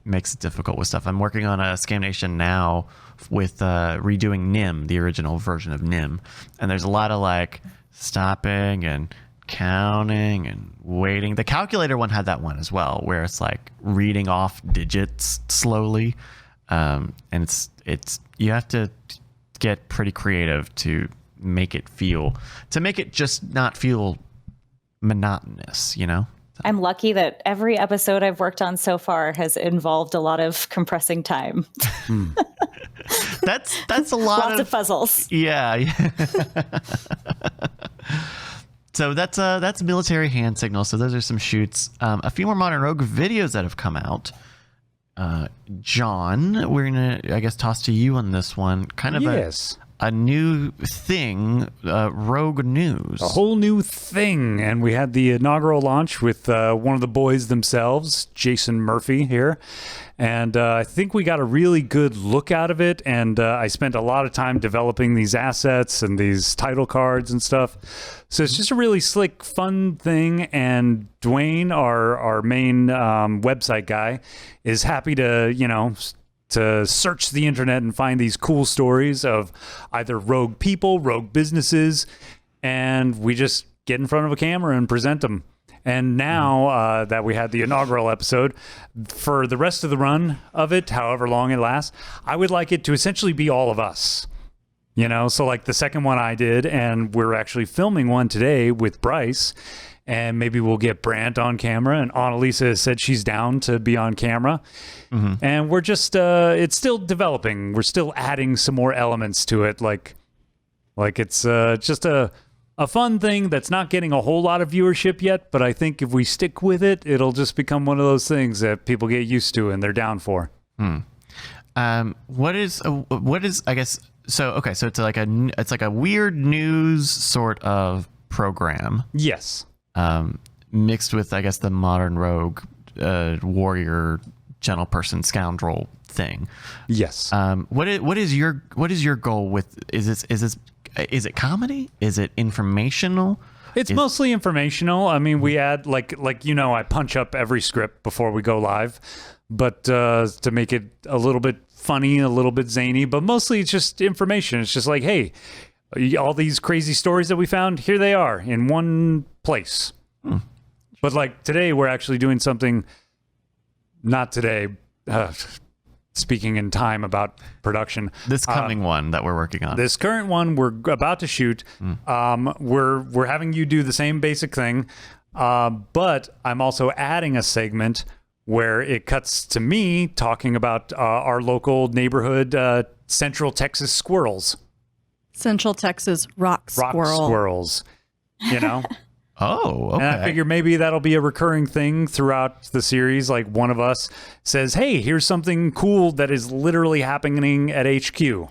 makes it difficult with stuff. I'm working on a Scam Nation now with redoing NIM, the original version of NIM, and there's a lot of stopping and counting and waiting. The calculator one had that one as well, where it's reading off digits slowly, and it's you have to get pretty creative to make it just not feel monotonous, to I'm lucky that every episode I've worked on so far has involved a lot of compressing time. That's a lot Lots of puzzles. Yeah. So that's military hand signal. So those are some shoots. A few more Modern Rogue videos that have come out. John, we're gonna, I guess, toss to you on this one. Kind of a new thing, Rogue News. A whole new thing. And we had the inaugural launch with one of the boys themselves, Jason Murphy here. And I think we got a really good look out of it. And I spent a lot of time developing these assets and these title cards and stuff. So it's just a really slick, fun thing. And Dwayne, our main website guy, is happy to search the internet and find these cool stories of either rogue people, rogue businesses, and we just get in front of a camera and present them. And now that we had the inaugural episode, for the rest of the run of it, however long it lasts, I would like it to essentially be all of us. So like the second one I did, and we're actually filming one today with Bryce, and maybe we'll get Brandt on camera, and Annaliese has said she's down to be on camera. Mm-hmm. And we're just, it's still developing. We're still adding some more elements to it. Like it's just a fun thing that's not getting a whole lot of viewership yet, but I think if we stick with it, it'll just become one of those things that people get used to and they're down for. What is, I guess, so it's like a weird news sort of program. Yes. Mixed with, I guess, the Modern Rogue warrior, gentle person, scoundrel thing. Yes. What is your goal with? Is it comedy? Is it informational? It's mostly informational. I mean, we add like I punch up every script before we go live, but to make it a little bit funny, a little bit zany, but mostly it's just information. It's just like, hey, all these crazy stories that we found, here they are in one place. But like today, we're actually doing something. Not today. Speaking in time about production. This coming one that we're working on. This current one we're about to shoot. We're having you do the same basic thing, but I'm also adding a segment where it cuts to me talking about our local neighborhood, Central Texas squirrels. Central Texas rock squirrels. Oh, okay. And I figure maybe that'll be a recurring thing throughout the series. Like one of us says, hey, here's something cool that is literally happening at HQ.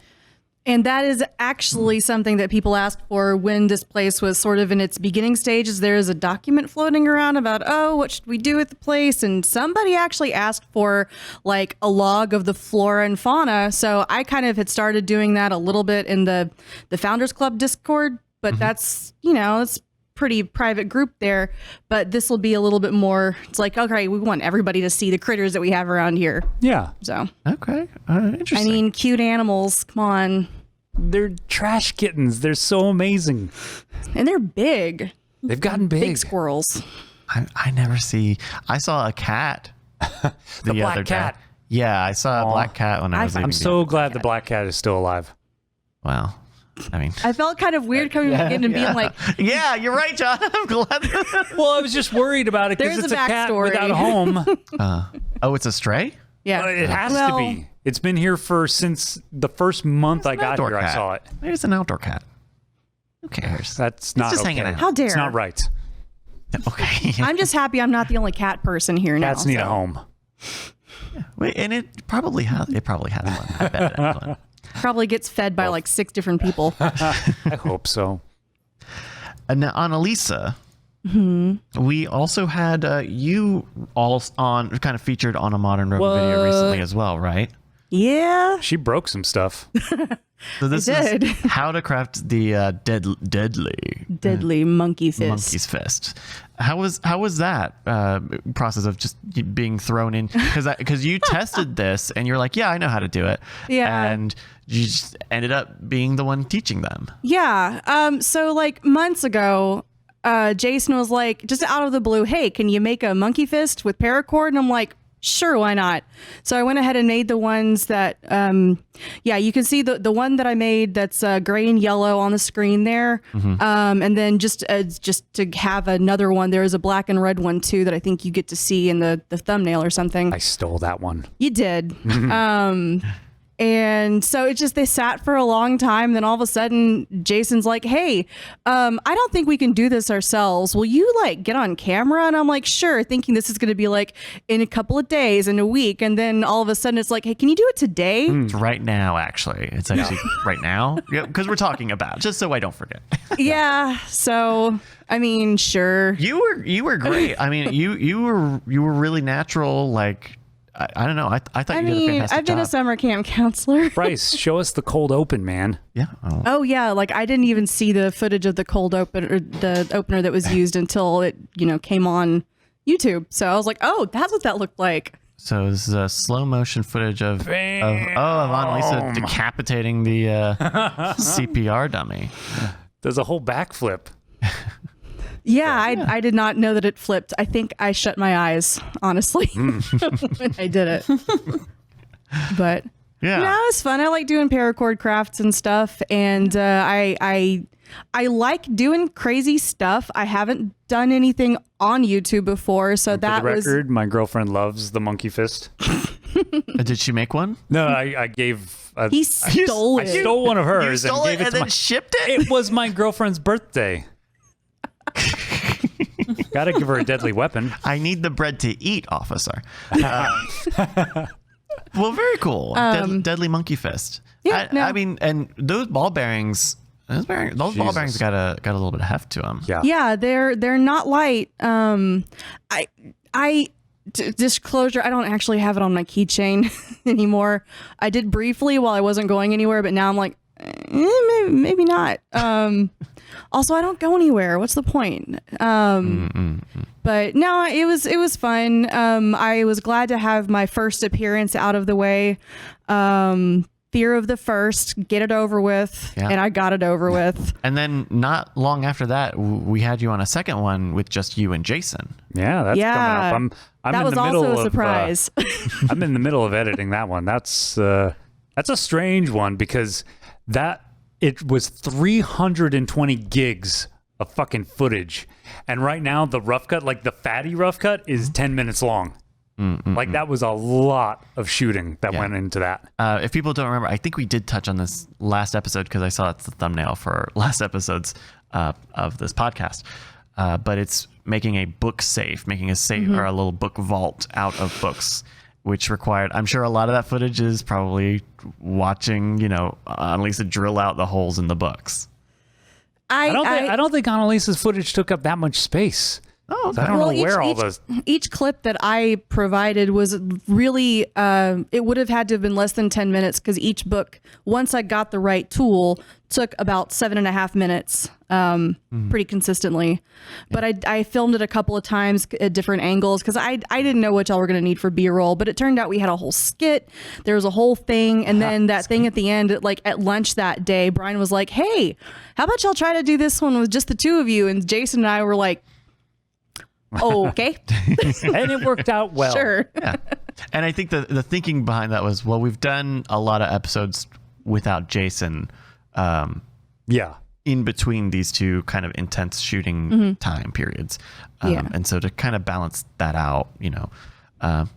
And that is actually something that people asked for when this place was sort of in its beginning stages. There is a document floating around about, what should we do with the place? And somebody actually asked for like a log of the flora and fauna. So I kind of had started doing that a little bit in the Founders Club Discord, but that's, it's pretty private group there, but this will be a little bit more. It's like, okay, we want everybody to see the critters that we have around here. Yeah. So okay, interesting. I mean, cute animals. Come on, they're trash kittens. They're so amazing, and they're big. They've gotten big squirrels. I never see. I saw a cat. The black cat. Day. Yeah, I saw a black cat when I was. I'm so glad the black cat is still alive. Wow. I mean, I felt kind of weird coming in and being like, yeah, you're right, John. I'm glad. Well, I was just worried about it because it's a cat without a home. It's a stray? Yeah. It has to be. It's been here since the first month I got here. Cat. I saw it. Maybe it's an outdoor cat. Who cares? That's not just okay. hanging out. How dare. It's not right. Okay. I'm just happy I'm not the only cat person here now. Cats need a home. Yeah. Wait, and it probably has one. I bet it has one. Probably gets fed by like 6 different people. I hope so. And now, Annaliese, we also had you all on kind of featured on a Modern Rogue video recently as well, right? Yeah. She broke some stuff. So this is how to craft the deadly monkey fist. Monkey's fist. How was that process of just being thrown in? Because you tested this and you're like, yeah, I know how to do it. Yeah. And you just ended up being the one teaching them. Yeah. So like months ago, Jason was like, just out of the blue, hey, can you make a monkey fist with paracord? And I'm like, sure, why not? So I went ahead and made the ones that, you can see the one that I made that's gray and yellow on the screen there. And then just to have another one, there is a black and red one too that I think you get to see in the thumbnail or something. I stole that one. You did. And so it just, they sat for a long time. Then all of a sudden Jason's like, hey, I don't think we can do this ourselves. Will you like get on camera? And I'm like, sure, thinking this is going to be like in a couple of days, in a week. And then all of a sudden it's like, hey, can you do it today? It's right now, actually. It's actually right now. Yeah, because we're talking about, just so I don't forget. Yeah. So, I mean, sure. You were great. I mean, you were really natural. Like, I don't know. I thought you did a fantastic job. I've been a summer camp counselor. Bryce, show us the cold open, man. Yeah. Oh yeah. Like I didn't even see the footage of the cold open or the opener that was used until it, came on YouTube. So I was like, oh, that's what that looked like. So this is a slow motion footage of Annaliese decapitating the CPR dummy. There's a whole backflip. Yeah, I did not know that it flipped. I think I shut my eyes, honestly, when I did it. But Yeah. no, it was fun. I like doing paracord crafts and stuff, and I like doing crazy stuff. I haven't done anything on YouTube before, so that For the was. record, my girlfriend loves the monkey fist. Did she make one? No, I gave. He stole I it. stole one of You hers stole and gave it and to then shipped it? It was my girlfriend's birthday. Gotta give her a deadly weapon. I need the bread to eat, officer. Well, very cool. Deadly monkey fist. Yeah, no. I mean, and those ball bearings. Those ball bearings got a little bit of heft to them. Yeah. Yeah, they're not light. Disclosure, I don't actually have it on my keychain anymore. I did briefly while I wasn't going anywhere, but now I'm like, maybe not. Also, I don't go anywhere. What's the point? But no, it was fun. I was glad to have my first appearance out of the way. Fear of the first, get it over with, and I got it over with. And then not long after that, we had you on a second one with just you and Jason. Yeah, that's coming up. I'm that in was the middle also a of, surprise. I'm in the middle of editing that one. That's a strange one because it was 320 gigs of fucking footage, and right now the rough cut, like the fatty rough cut, is 10 minutes long. Like that was a lot of shooting that went into that. If people don't remember, I think we did touch on this last episode because I saw it's the thumbnail for last episodes of this podcast. But it's making a book safe, making a safe or a little book vault out of books, which required, I'm sure a lot of that footage is probably watching, Annaliese drill out the holes in the books. I don't think Annaliese's footage took up that much space. Oh, okay. I don't know where all those. Each clip that I provided was really, it would have had to have been less than 10 minutes because each book, once I got the right tool, took about 7.5 minutes pretty consistently. But I filmed it a couple of times at different angles because I didn't know what y'all were going to need for B-roll. But it turned out we had a whole skit. There was a whole thing. And then that thing at the end, like at lunch that day, Brian was like, hey, how about y'all try to do this one with just the two of you? And Jason and I were like, okay. And it worked out well. Sure. Yeah. And I think the thinking behind that was, well, we've done a lot of episodes without Jason in between these two kind of intense shooting time periods. And so to kind of balance that out,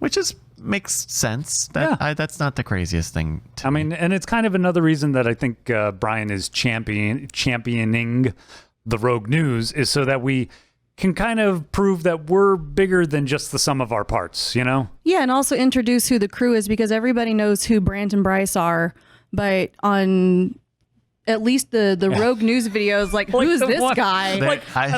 which makes sense. That's not the craziest thing to me. And it's kind of another reason that I think Brian is championing the Rogue News is so that we can kind of prove that we're bigger than just the sum of our parts, Yeah, and also introduce who the crew is because everybody knows who Brandt and Bryce are, but on at least the Rogue News videos, like who's this guy? I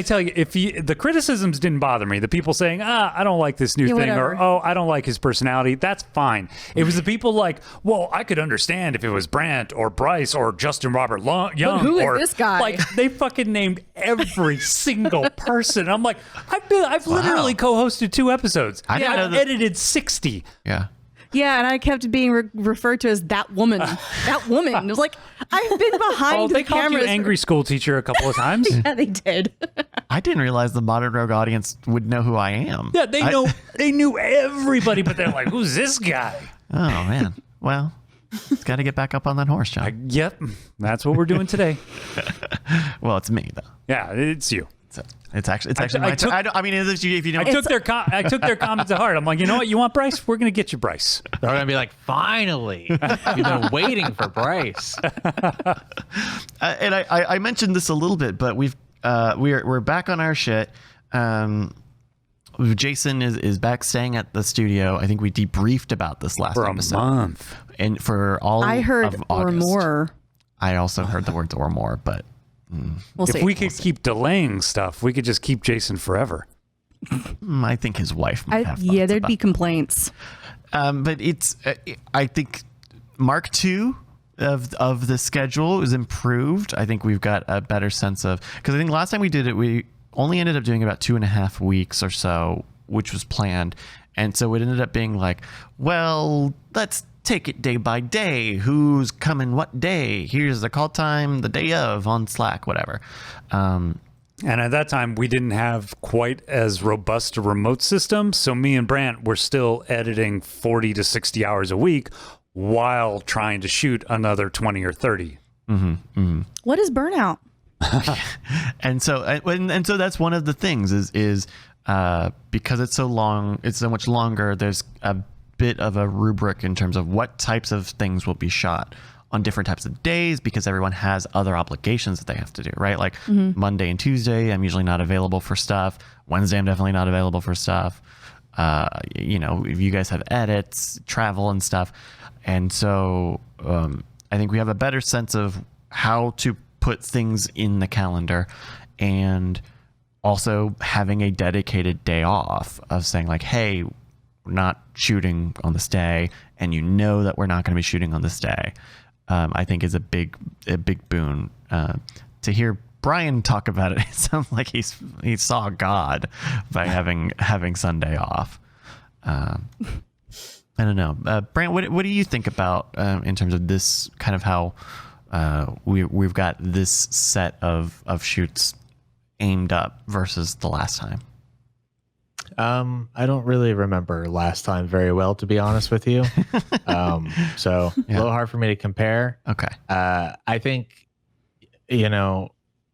tell you, if the criticisms didn't bother me, the people saying, I don't like this new thing, whatever. or I don't like his personality, that's fine. It was the people like, well, I could understand if it was Brandt or Bryce or Justin Robert Young. But who is or, this guy? Like they fucking named every single person. I'm like, I've literally co-hosted 2 episodes. I've edited 60. Yeah. Yeah, and I kept being referred to as that woman. That woman. It was like, I've been behind they the called you cameras. angry school teacher a couple of times. Yeah, they did. I didn't realize the Modern Rogue audience would know who I am. Yeah, they knew everybody, but they're like, who's this guy? Oh, man. Well, got to get back up on that horse, John. Yep, that's what we're doing today. Well, it's me, though. Yeah, it's you. So it's actually I my took- turn. I mean, if you I don't. took their comments to heart. I'm like, you know what? You want Bryce? We're gonna get you Bryce. They're gonna be like, finally, you've been waiting for Bryce. And I mentioned this a little bit, but we're back on our shit. Jason is back staying at the studio. I think we debriefed about this last For a episode. month. And for all I heard of or August. more. I also heard the words or more, but We'll see. If we could keep delaying stuff, we could just keep Jason forever. I think his wife might have yeah, thoughts there'd about be complaints. but it's I think Mark II of the schedule is improved. I think we've got a better sense of, because I think last time we did it, we only ended up doing about 2.5 weeks or so, which was planned. And so it ended up being like, well, let's take it day by day. Who's coming what day? Here's the call time, the day of on Slack, whatever. And at that time, we didn't have quite as robust a remote system. So me and Brandt were still editing 40 to 60 hours a week while trying to shoot another 20 or 30. What is burnout? And so that's one of the things is because it's so long, it's so much longer. There's a bit of a rubric in terms of what types of things will be shot on different types of days, because everyone has other obligations that they have to do, right? Like Monday and Tuesday, I'm usually not available for stuff. Wednesday, I'm definitely not available for stuff. If you guys have edits, travel and stuff. And so I think we have a better sense of how to put things in the calendar, and also having a dedicated day off of saying like, hey, we're not shooting on this day, and that we're not going to be shooting on this day. I think is a big boon. To hear Brian talk about it, it sounds like he saw God by having Sunday off. I don't know, Brandt. What do you think about in terms of this kind of how we've got this set of shoots aimed up versus the last time? I don't really remember last time very well, to be honest with you. So a little hard for me to compare. Okay. I think,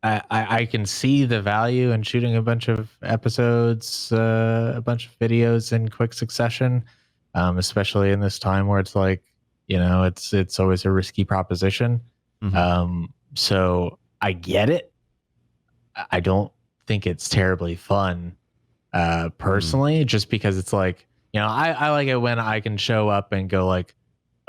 I can see the value in shooting a bunch of episodes, a bunch of videos in quick succession, especially in this time where it's like, it's always a risky proposition. So I get it. I don't think it's terribly fun. Personally, just because it's like, I like it when I can show up and go like,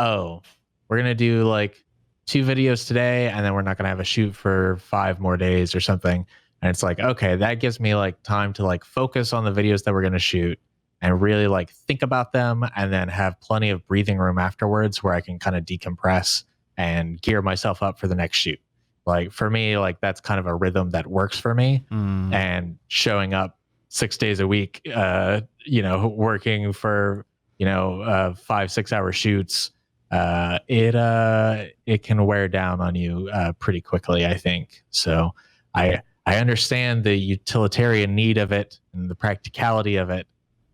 oh, we're going to do like 2 videos today, and then we're not going to have a shoot for 5 more days or something. And it's like, okay, that gives me like time to like focus on the videos that we're going to shoot and really like think about them, and then have plenty of breathing room afterwards where I can kind of decompress and gear myself up for the next shoot. Like for me, like that's kind of a rhythm that works for me. And showing up 6 days a week, working for, 5-6 hour shoots, it can wear down on you pretty quickly, I think. So I understand the utilitarian need of it and the practicality of it,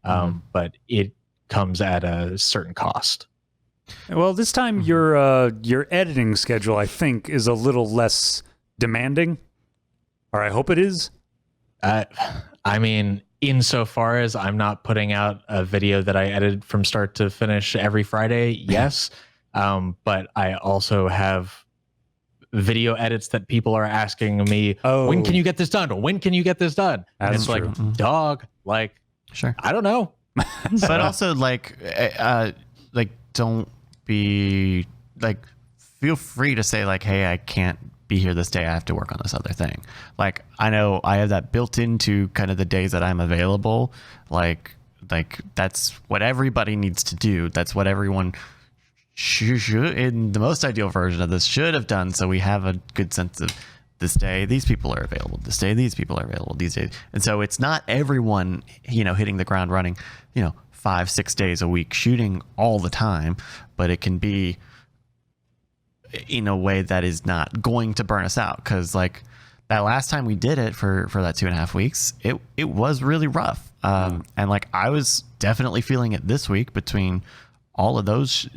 but it comes at a certain cost. Well, this time your editing schedule, I think, is a little less demanding, or I hope it is. I mean, insofar as I'm not putting out a video that I edited from start to finish every Friday, yes. But I also have video edits that people are asking me, when can you get this done? When can you get this done? And it's true. like, dog, like, Sure. I don't know. But also like don't be like, feel free to say like, hey, I can't be here this day, I have to work on this other thing. Like, I know I have that built into kind of the days that I'm available. Like that's what everybody needs to do. That's what everyone should, in the most ideal version of this, should have done. So we have a good sense of this day, these people are available. This day, these people are available these days. And so it's not everyone, hitting the ground running, 5-6 days a week shooting all the time, but it can be in a way that is not going to burn us out. Because like that last time we did it for that 2.5 weeks, it was really rough. And like I was definitely feeling it this week between all of those,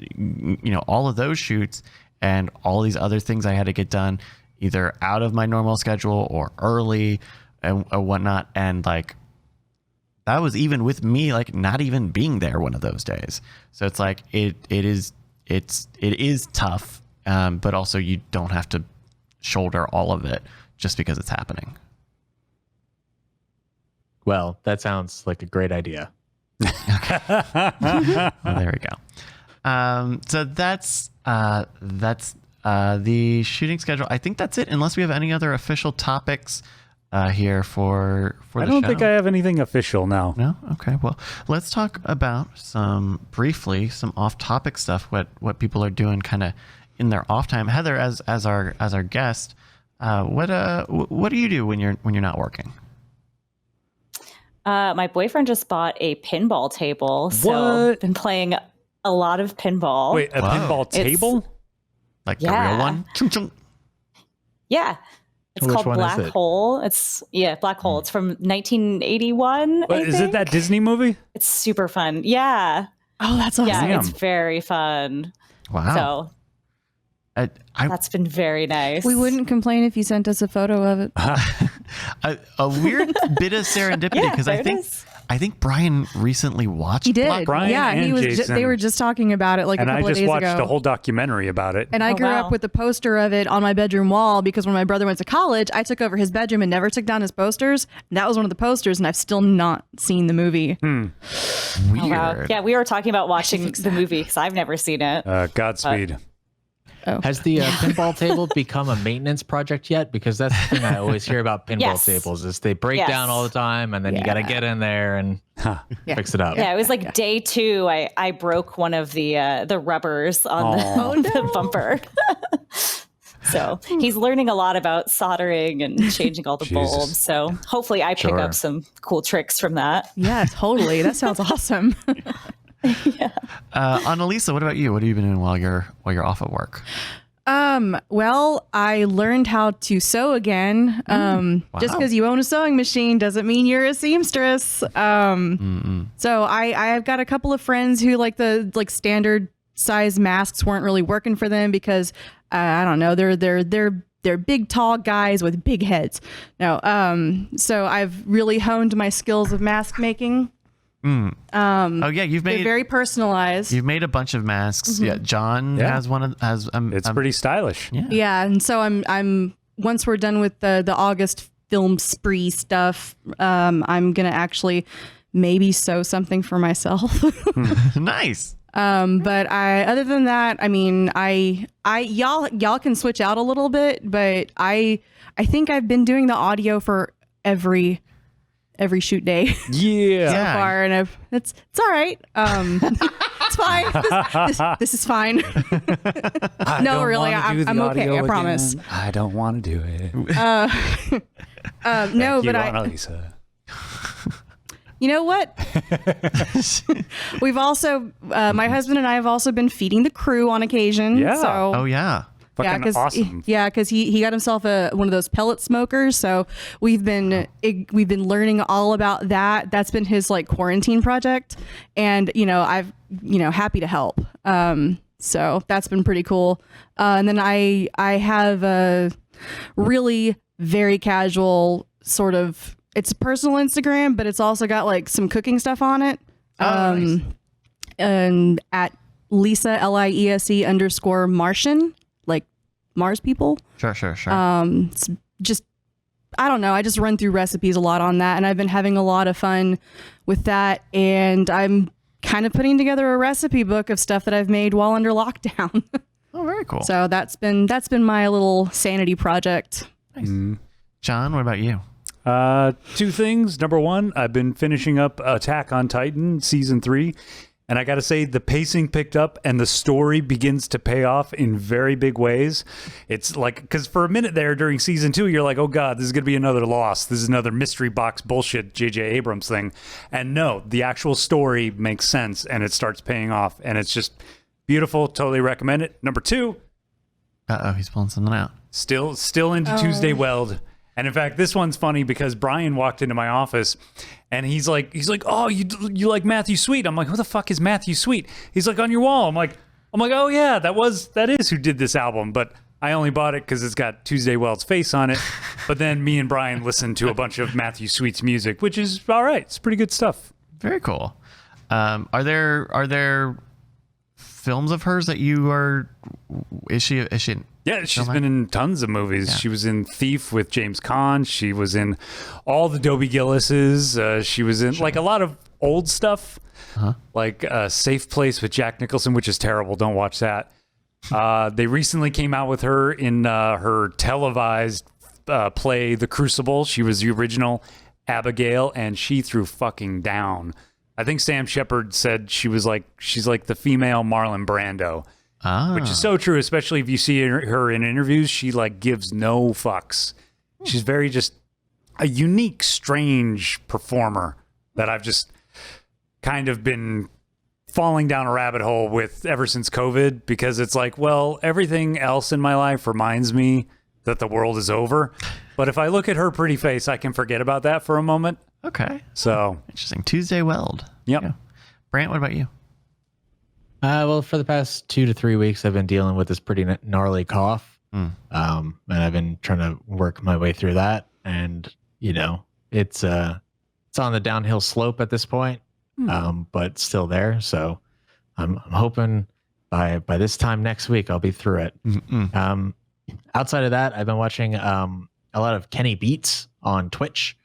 all of those shoots and all these other things I had to get done either out of my normal schedule or early and whatnot. And like, that was even with me, like not even being there one of those days. So it's like, it is tough. But also you don't have to shoulder all of it just because it's happening. Well, that sounds like a great idea. Well, there we go. So that's the shooting schedule. I think that's it, unless we have any other official topics here for the show. I don't think I have anything official now. No? Okay. Well, let's talk about some off-topic stuff, what people are doing kind of in their off time. Heather, as our guest, what do you do when you're not working? My boyfriend just bought a pinball table, so I've been playing a lot of pinball. Wait, a pinball table? Like the real one? Chung, chung. Yeah. It's Which called one Black is it? Hole. Black Hole. It's from 1981. Wait, is it that Disney movie? It's super fun. Yeah. Oh, that's awesome. Yeah, Damn. it's very fun. Wow. So I that's been very nice. We wouldn't complain if you sent us a photo of it. a weird bit of serendipity, because there it is. I think Brian recently watched He did. Black Brian yeah, he and was. Jason. They were just talking about it like And a I couple of just days watched ago. a whole documentary about it. And I Oh, grew wow. up with the poster of it on my bedroom wall because when my brother went to college, I took over his bedroom and never took down his posters. And that was one of the posters, and I've still not seen the movie. Weird. Oh, wow. Yeah, we were talking about watching the movie because I've never seen it. Godspeed. Has the pinball table become a maintenance project yet? Because that's the thing I always hear about pinball Yes. tables is they break Yes. down all the time, and then you got to get in there and fix it up. Yeah, it was like day 2. I broke one of the rubbers on the bumper. So he's learning a lot about soldering and changing all the Jesus. bulbs. So hopefully I pick Sure. up some cool tricks from that. Yeah, totally. That sounds awesome. Annaliese, what about you? What have you been doing while you're off at work? Well, I learned how to sew again. Just because you own a sewing machine doesn't mean you're a seamstress. So I've got a couple of friends who like the standard size masks weren't really working for them because I don't know, they're big, tall guys with big heads. No, so I've really honed my skills of mask making. Oh yeah, They're very personalized. you've made a bunch of masks. Yeah, John Yeah. has one. It's pretty stylish. Yeah. Yeah, and so I'm once we're done with the August film spree stuff, I'm gonna actually maybe sew something for myself. Nice. But other than that, I mean, y'all can switch out a little bit, but I think I've been doing the audio for every shoot day so Yeah. far, and it's all right. It's fine. This is fine. No, really, I'm okay. I promise. I don't want to do it. No, but Annalisa. You know what? We've also, my husband and I have also been feeding the crew on occasion. Yeah. So, Oh yeah. Fucking awesome. because he got himself one of those pellet smokers. So we've been learning all about that. That's been his like quarantine project, and I've happy to help. So that's been pretty cool. And then I have a really very casual sort of. It's a personal Instagram, but it's also got like some cooking stuff on it. Nice. And at Lisa LIESE _Martian, like Mars people. Sure. It's just, I don't know. I just run through recipes a lot on that, and I've been having a lot of fun with that. And I'm kind of putting together a recipe book of stuff that I've made while under lockdown. Oh, very cool. So that's been my little sanity project. John, what about you? Two things. Number one, I've been finishing up Attack on Titan season 3. And I got to say, the pacing picked up and the story begins to pay off in very big ways. It's like, because for a minute there during season 2, you're like, oh God, this is going to be another Lost. This is another mystery box bullshit J.J. Abrams thing. And no, the actual story makes sense and it starts paying off. And it's just beautiful. Totally recommend it. Number 2. Uh-oh, he's pulling something out. Still into Tuesday Weld. And in fact, this one's funny because Brian walked into my office and he's like, oh, you like Matthew Sweet? I'm like, who the fuck is Matthew Sweet? He's like, on your wall. I'm like, oh yeah, that is who did this album. But I only bought it because it's got Tuesday Weld's face on it. But then me and Brian listened to a bunch of Matthew Sweet's music, which is all right. It's pretty good stuff. Very cool. Are there films of hers that you are? Is she? Yeah, she's been in tons of movies. Yeah. She was in Thief with James Caan. She was in all the Dobie Gillises. She was in like a lot of old stuff, like Safe Place with Jack Nicholson, which is terrible. Don't watch that. They recently came out with her in her televised play, The Crucible. She was the original Abigail, and she threw fucking down. I think Sam Shepard said she's like the female Marlon Brando. Which is so true, especially if you see her in interviews. She like gives no fucks. She's very just a unique, strange performer that I've just kind of been falling down a rabbit hole with ever since COVID, because it's like, well, everything else in my life reminds me that the world is over. But if I look at her pretty face, I can forget about that for a moment. Okay. So interesting. Tuesday Weld. Yep. Yeah. Brandt, what about you? Well, for the past 2 to 3 weeks, I've been dealing with this pretty gnarly cough. And I've been trying to work my way through that. And, it's on the downhill slope at this point, but still there. So I'm hoping by this time next week, I'll be through it. Outside of that, I've been watching a lot of Kenny Beats on Twitch.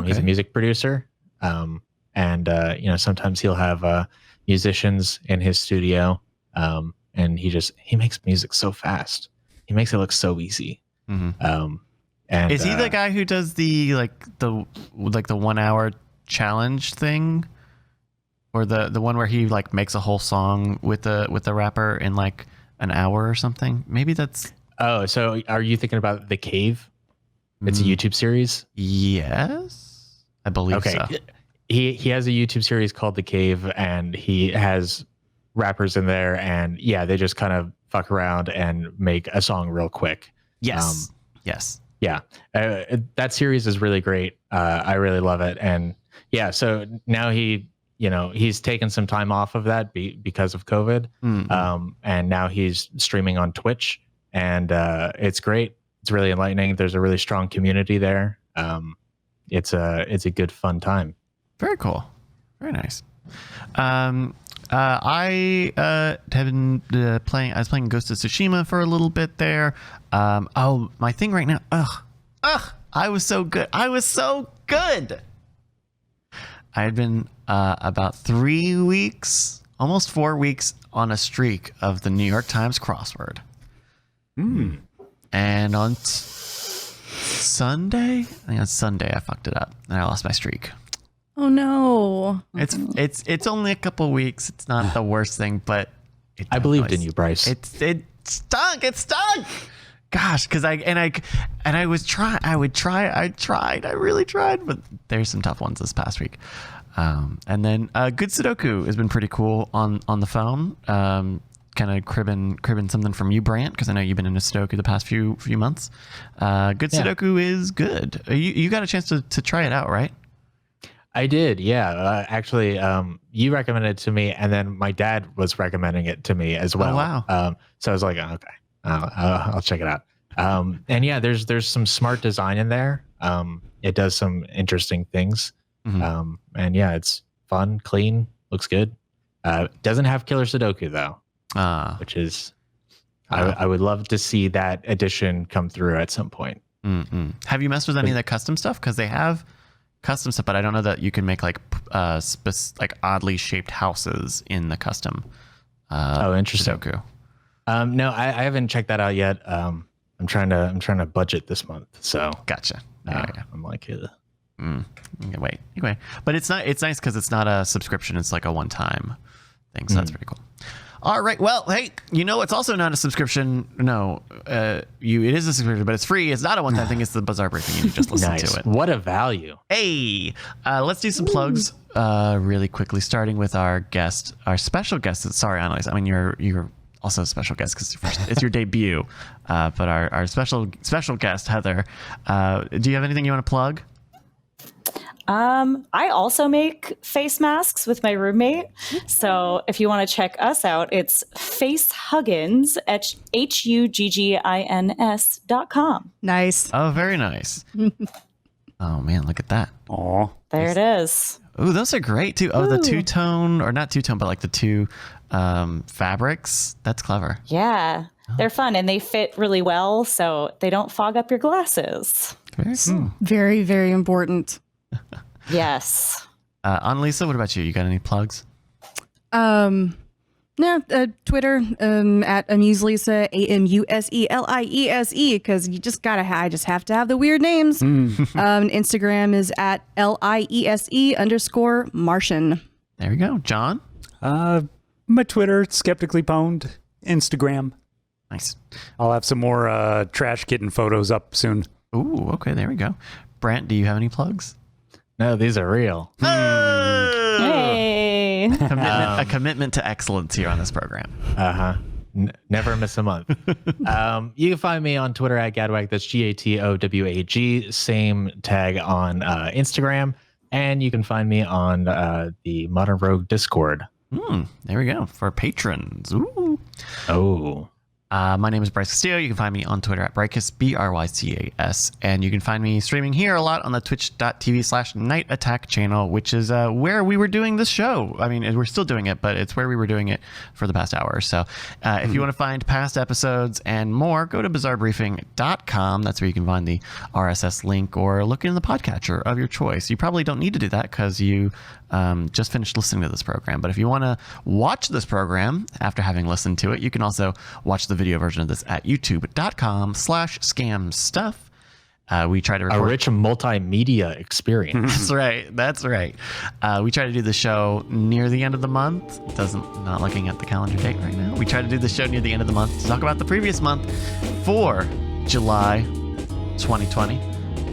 He's a music producer. And sometimes he'll have musicians in his studio, and he makes music so fast. He makes it look so easy. And is he the guy who does the 1 hour challenge thing, or the one where he like makes a whole song with the rapper in like an hour or something? Maybe that's. Oh, so are you thinking about The Cave? It's a YouTube series. Yes, I believe so. He has a YouTube series called The Cave, and he has rappers in there, and they just kind of fuck around and make a song real quick. Yes. Yeah. That series is really great. I really love it. And so now he's taken some time off of that because of COVID. And now he's streaming on Twitch, and it's great. It's really enlightening. There's a really strong community there. It's a good fun time. Very cool. Very nice. I have been playing. I was playing Ghost of Tsushima for a little bit there. My thing right now. I was so good. I had been about 3 weeks, almost 4 weeks on a streak of the New York Times crossword. And on Sunday, I think on Sunday, I fucked it up and I lost my streak. Oh no! It's only a couple weeks. It's not the worst thing, but I believed in you, Bryce. It stunk. It stunk. Gosh, because I really tried, but there's some tough ones this past week. And then Good Sudoku has been pretty cool on the phone. Kind of cribbing something from you, Brandt, because I know you've been into Sudoku the past few months. Good Sudoku is good. You got a chance to try it out, right? I did, yeah. Actually, you recommended it to me, and then my dad was recommending it to me as well. Oh, wow. So I was like, okay, I'll check it out. And yeah, there's some smart design in there. It does some interesting things. And yeah, it's fun, clean, looks good. Doesn't have Killer Sudoku though, which is I would love to see that edition come through at some point. Have you messed with any of the custom stuff? Because they have custom stuff, but I don't know that you can make like oddly shaped houses in the custom. Interesting. Sudoku. No, I haven't checked that out yet. I'm trying to budget this month, so gotcha. I'm like, you can wait. But it's nice because it's not a subscription. It's like a one-time thing. So that's pretty cool. All right. Well, hey, it's also not a subscription. No, it is a subscription, but it's free. It's not a one-time thing. It's the Bizarre Briefing. You just listen to it. What a value. Hey, let's do some plugs really quickly, starting with our special guest. Sorry, Annaliese. I mean, you're also a special guest because it's your debut. But our special guest, Heather, do you have anything you want to plug? I also make face masks with my roommate. So if you want to check us out, it's facehuggins at HUGGINS.com. Nice. Oh, very nice. Oh man, look at that. Aw. There it is. Oh, those are great too. Oh, the two-tone, or not two-tone, but like the two fabrics. That's clever. Yeah, they're fun and they fit really well, so they don't fog up your glasses. Very cool. Very, very important. Yes. Annaliese, what about you? You got any plugs? Twitter at Amuseliese, AMUSELIESE, because you just I just have to have the weird names. Instagram is at LIESE_Martian. There we go. John? My Twitter, Skeptically Pwned. Instagram. Nice. I'll have some more trash kitten photos up soon. Ooh, okay, there we go. Brandt, do you have any plugs? No, these are real. Hey. A commitment to excellence here on this program. Never miss a month. You can find me on Twitter at Gadwag. That's GATOWAG. Same tag on Instagram. And you can find me on the Modern Rogue Discord. There we go. For patrons. Ooh. Oh. My name is Bryce Castillo. You can find me on Twitter at Brycas, BRYCAS. And you can find me streaming here a lot on the twitch.tv/Night Attack channel, which is where we were doing this show. I mean, we're still doing it, but it's where we were doing it for the past hour. So if you want to find past episodes and more, go to bizarrebriefing.com. That's where you can find the RSS link, or look in the podcatcher of your choice. You probably don't need to do that because you just finished listening to this program. But if you want to watch this program after having listened to it, you can also watch the video version of this at youtube.com/scamstuff. We try to record a rich multimedia experience. That's right. We try to do the show near the end of the month. Not looking at the calendar date right now. We try to do the show near the end of the month to talk about the previous month for July 2020.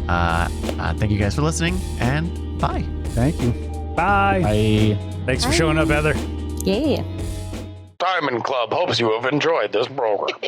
Thank you guys for listening, and bye. Thank you. Bye. Bye. Thanks for showing up, Heather. Yeah. Diamond Club hopes you have enjoyed this program.